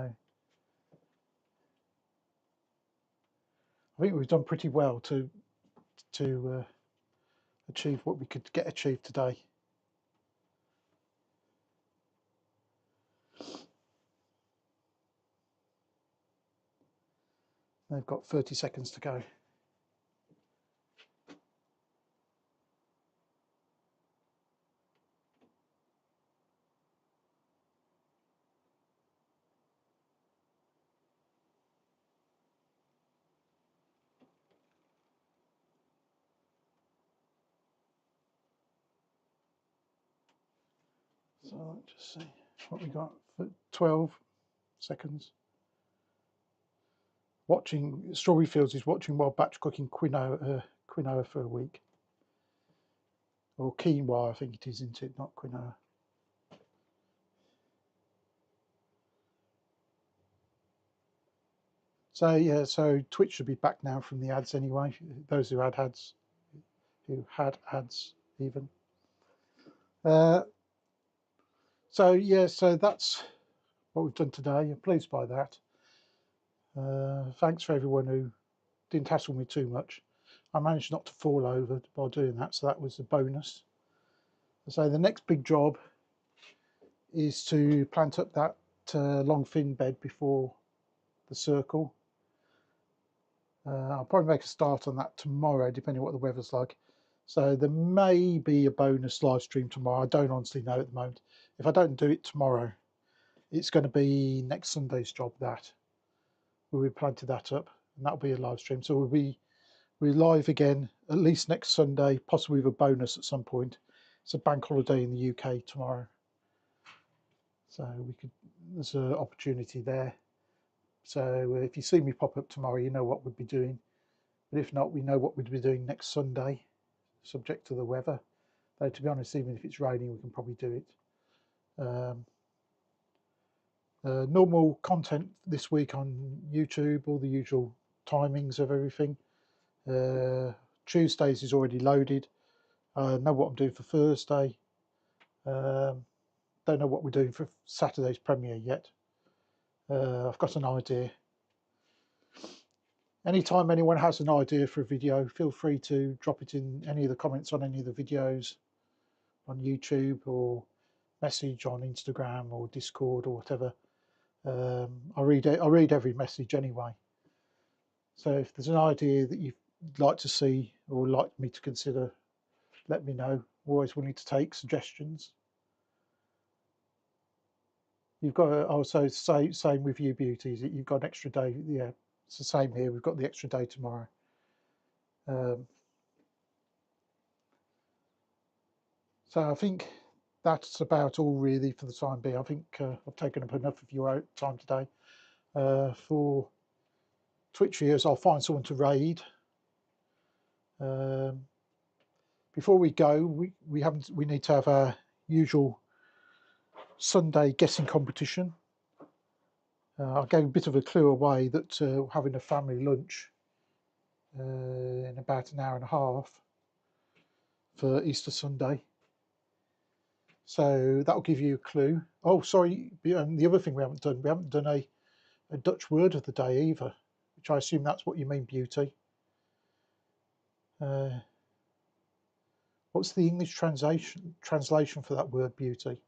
I think we've done pretty well to achieve what we could get achieved today. They've got 30 seconds to go. So let's just see what we got for 12 seconds. Watching Strawberry Fields is watching while batch cooking quinoa for a week. Or quinoa, I think it is, isn't it? Not quinoa. So yeah, so Twitch should be back now from the ads anyway. Those who had ads, even. So yeah, so that's what we've done today. I'm pleased by that. Thanks for everyone who didn't hassle me too much. I managed not to fall over while doing that, so that was a bonus. So the next big job is to plant up that long fin bed before the circle. I'll probably make a start on that tomorrow, depending on what the weather's like. So there may be a bonus live stream tomorrow. I don't honestly know at the moment. If I don't do it tomorrow, it's going to be next Sunday's job that we'll be planting that up, and that'll be a live stream. So we're live again at least next Sunday, possibly with a bonus at some point. It's a bank holiday in the UK tomorrow, so there's an opportunity there. So if you see me pop up tomorrow, you know what we'd be doing. But if not, we know what we'd be doing next Sunday, subject to the weather. Though to be honest, even if it's raining, we can probably do it. Normal content this week on YouTube, all the usual timings of everything. Tuesdays is already loaded. I know what I'm doing for Thursday. Don't know what we're doing for Saturday's premiere yet. I've got an idea. Anytime anyone has an idea for a video, feel free to drop it in any of the comments on any of the videos on YouTube, or message on Instagram or Discord or whatever. I read every message anyway. So if there's an idea that you'd like to see or like me to consider, let me know. Always willing to take suggestions. You've got to also same with you beauties. You've got an extra day. Yeah, it's the same here. We've got the extra day tomorrow. So I think that's about all really for the time being. I think I've taken up enough of your time today. For Twitch viewers, I'll find someone to raid. Before we go, we need to have our usual Sunday guessing competition. I gave a bit of a clue away that having a family lunch in about an hour and a half for Easter Sunday. So that'll give you a clue. Oh, sorry, and the other thing we haven't done a Dutch word of the day either, which I assume that's what you mean, beauty. What's the English translation for that word, beauty?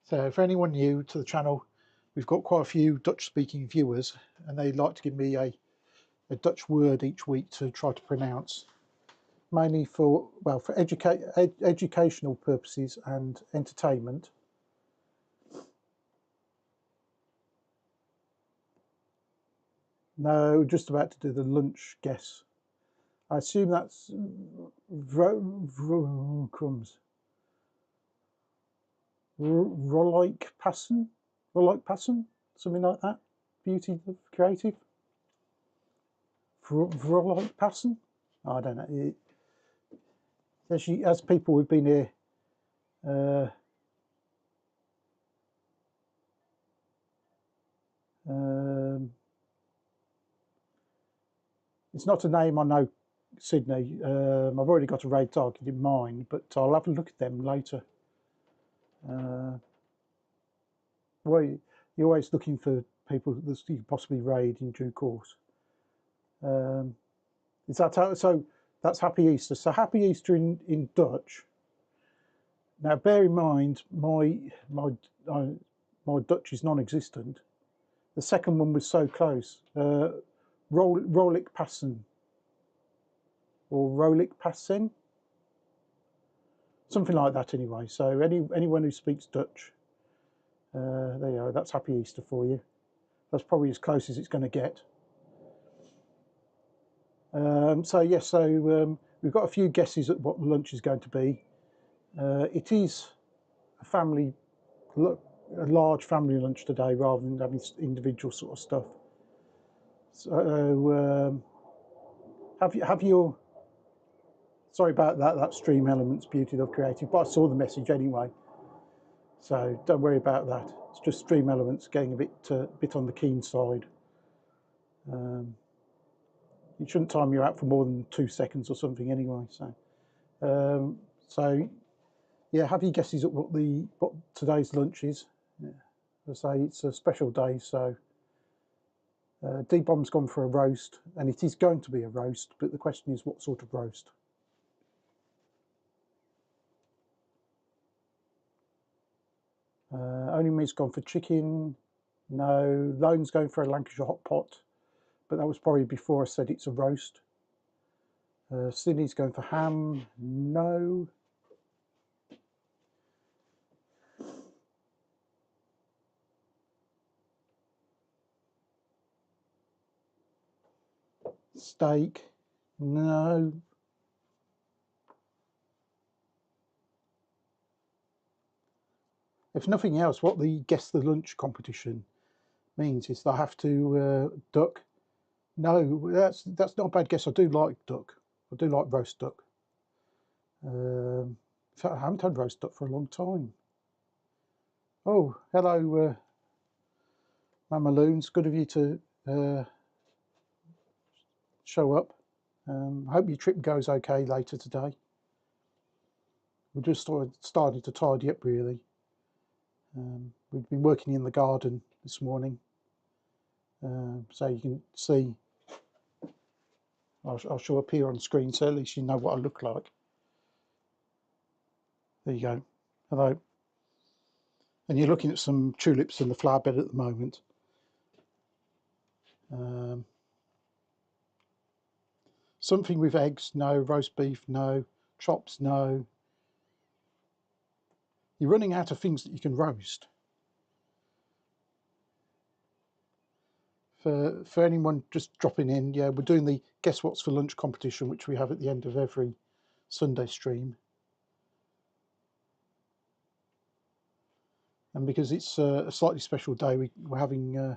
So for anyone new to the channel, we've got quite a few Dutch-speaking viewers, and they like to give me a Dutch word each week to try to pronounce, mainly for educational purposes and entertainment. No, just about to do the lunch guess. I assume that's crumbs. Rolike Passon? Rolike Passon? Something like that? Beauty of Creative? Rolike Passon? I don't know. As people who've been here it's not a name I know, Sydney. I've already got a raid target in mind, but I'll have a look at them later. Well, you're always looking for people that you could possibly raid in due course. Is that how, so? That's Happy Easter. So Happy Easter in Dutch. Now, bear in mind, my Dutch is non-existent. The second one was so close. Rolik Passen or Rolik Passen, something like that. Anyway, so anyone who speaks Dutch, there you go. That's Happy Easter for you. That's probably as close as it's going to get. So yes, so we've got a few guesses at what the lunch is going to be. It is a large family lunch today, rather than having individual sort of stuff. So have your sorry about that. That Stream Elements Beauty of Creative, but I saw the message anyway, so don't worry about that. It's just Stream Elements getting a bit on the keen side. It shouldn't time you out for more than 2 seconds or something anyway. So yeah, have your guesses at what today's lunch is. Yeah. As I say, it's a special day, so D-Bomb's gone for a roast, and it is going to be a roast, but the question is what sort of roast. Only me's gone for chicken. No. Lone's going for a Lancashire hot pot, but that was probably before I said it's a roast. Sydney's going for ham. No. Steak. No. If nothing else, what the Guess the Lunch competition means is they have to duck. No, that's not a bad guess. I do like duck. I do like roast duck. In fact, I haven't had roast duck for a long time. Oh, hello, Mama Loons. Good of you to show up. I hope your trip goes okay later today. We're just starting to tidy up, really. We've been working in the garden this morning, so you can see. I'll show up here on screen, so at least you know what I look like. There you go. Hello. And you're looking at some tulips in the flower bed at the moment. Something with eggs, no. Roast beef, no. Chops, no. You're running out of things that you can roast. For anyone just dropping in, yeah, we're doing the Guess What's for Lunch competition, which we have at the end of every Sunday stream. And because it's a slightly special day, we're having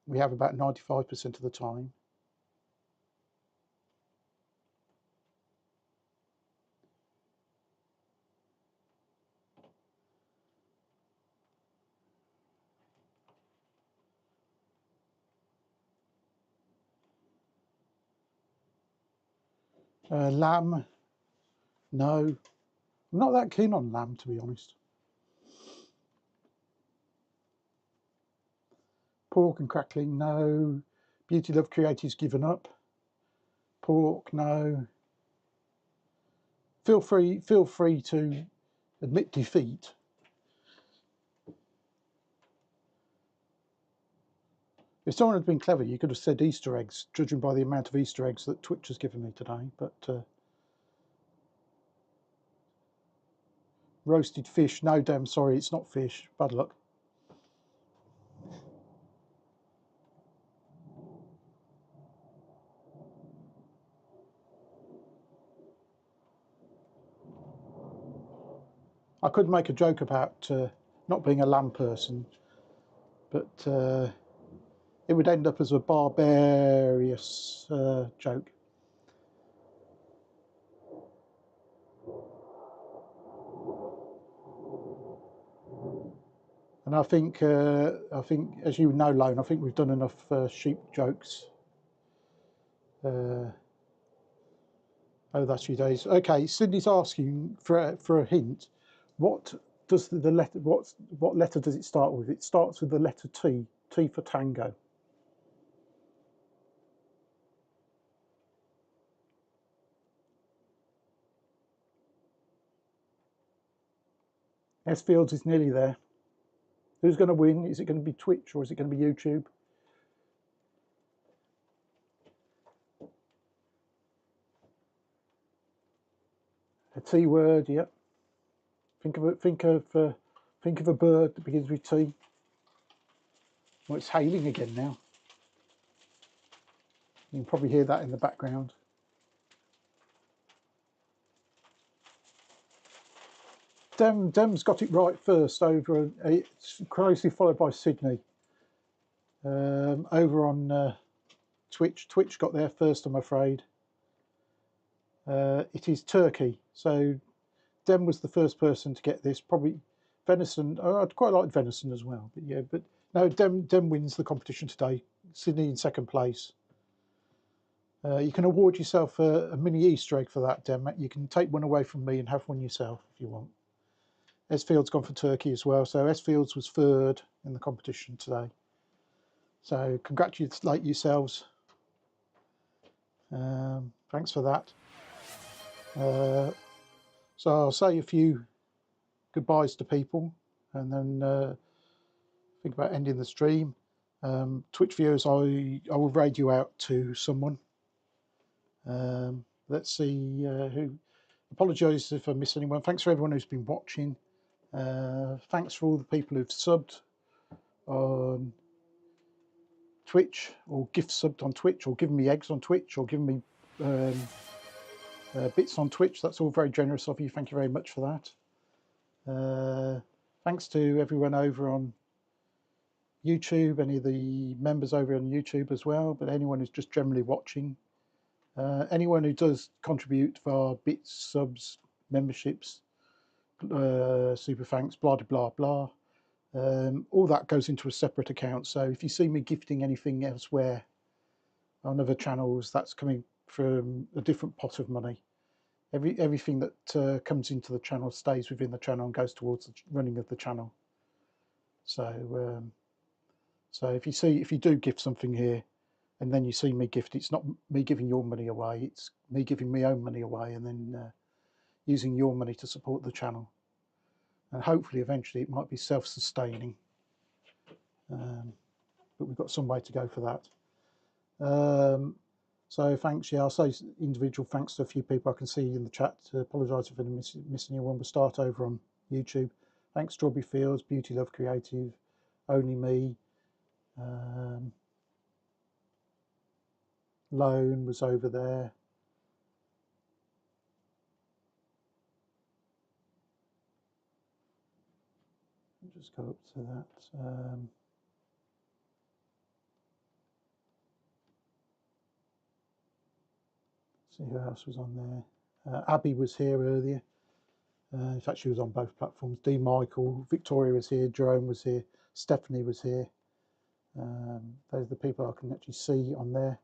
we have about 95% of the time. Lamb, no. I'm not that keen on lamb, to be honest. Pork and crackling, no. Beauty Love Creative's given up. Pork, no. Feel free to admit defeat. If someone had been clever, you could have said Easter eggs, judging by the amount of Easter eggs that Twitch has given me today. But roasted fish, no, damn sorry, it's not fish. Bad luck. I could make a joke about not being a lamb person, but it would end up as a barbarous joke. And I think, as you know, Lone, I think we've done enough sheep jokes over the last few days. Okay, Sydney's asking for a hint. What does the letter? What letter does it start with? It starts with the letter T. T for Tango. S Fields is nearly there. Who's going to win? Is it going to be Twitch or is it going to be YouTube? A T word, yep. Think of a bird that begins with T. Well, it's hailing again now. You can probably hear that in the background. Dem's got it right first over. It's closely followed by Sydney. Over on Twitch. Twitch got there first, I'm afraid. It is turkey. So Dem was the first person to get this. Probably venison. I'd quite like venison as well. But yeah, but no, Dem wins the competition today. Sydney in second place. You can award yourself a mini Easter egg for that, Dem. You can take one away from me and have one yourself if you want. S Fields gone for turkey as well. So S Fields was third in the competition today. So congratulate yourselves. Thanks for that. So I'll say a few goodbyes to people and then think about ending the stream. Twitch viewers, I will raid you out to someone. Let's see who. Apologise if I miss anyone. Thanks for everyone who's been watching. Thanks for all the people who've subbed on Twitch or gift subbed on Twitch or given me eggs on Twitch or given me bits on Twitch. That's all very generous of you. Thank you very much for that. Thanks to everyone over on YouTube, any of the members over on YouTube as well, but anyone who's just generally watching. Anyone who does contribute via bits, subs, memberships, super thanks, blah, blah, blah. All that goes into a separate account. So if you see me gifting anything elsewhere on other channels, that's coming from a different pot of money. Everything that comes into the channel stays within the channel and goes towards the running of the channel. So, so if you do gift something here, and then you see me gift, it's not me giving your money away, it's me giving my own money away and then using your money to support the channel. And hopefully eventually it might be self-sustaining. But we've got some way to go for that. So thanks, yeah, I'll say individual thanks to a few people I can see in the chat. Apologise if I'm missing anyone. We'll start over on YouTube. Thanks, Strawberry Fields, Beauty Love Creative, Only Me, Lone was over there. Just go up to that. See who else was on there. Abby was here earlier. In fact, she was on both platforms. D. Michael, Victoria was here, Jerome was here, Stephanie was here. Those are the people I can actually see on there.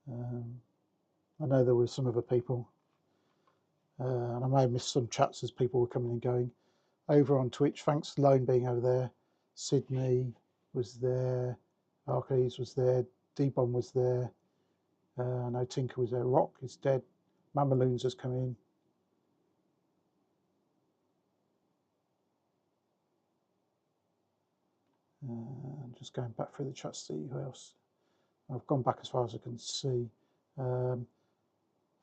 I know there were some other people. And I may have missed some chats as people were coming and going. Over on Twitch, thanks Lone being over there. Sydney was there. Archies was there. D-Bomb was there. I know Tinker was there. Rock is dead. Mamaloons has come in. I'm just going back through the chat to see who else. I've gone back as far as I can see.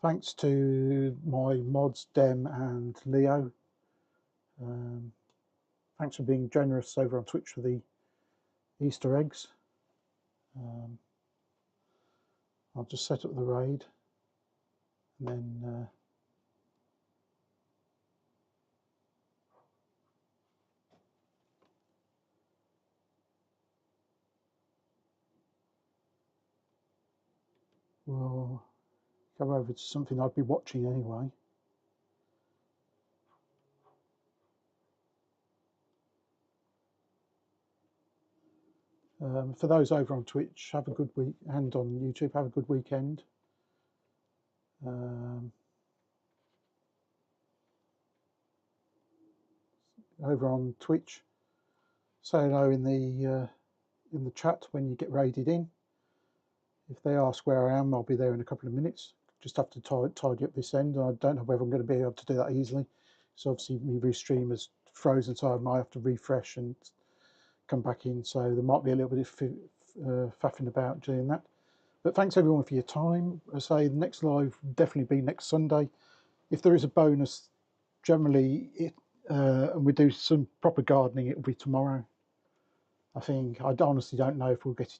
Thanks to my mods, Dem and Leo. Thanks for being generous over on Twitch for the Easter eggs. I'll just set up the raid and then we'll go over to something I'd be watching anyway. For those over on Twitch, have a good week, and on YouTube, have a good weekend. Over on Twitch, say hello in the chat when you get raided in. If they ask where I am, I'll be there in a couple of minutes. Just have to tidy up this end. I don't know whether I'm going to be able to do that easily. So obviously my restream is frozen, so I might have to refresh and come back in. So there might be a little bit of faffing about doing that. But thanks everyone for your time. I say the next live will definitely be next Sunday. If there is a bonus, generally and we do some proper gardening, it will be tomorrow. I think I honestly don't know if we'll get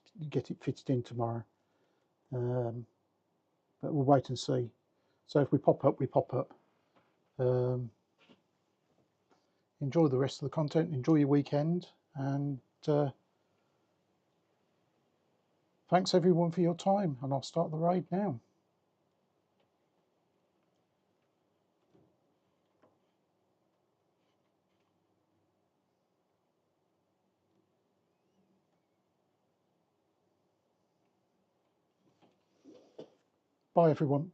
it fitted in tomorrow, but we'll wait and see. So if we pop up, we pop up. Enjoy the rest of the content. Enjoy your weekend, and thanks everyone for your time. And I'll start the raid now. Bye everyone.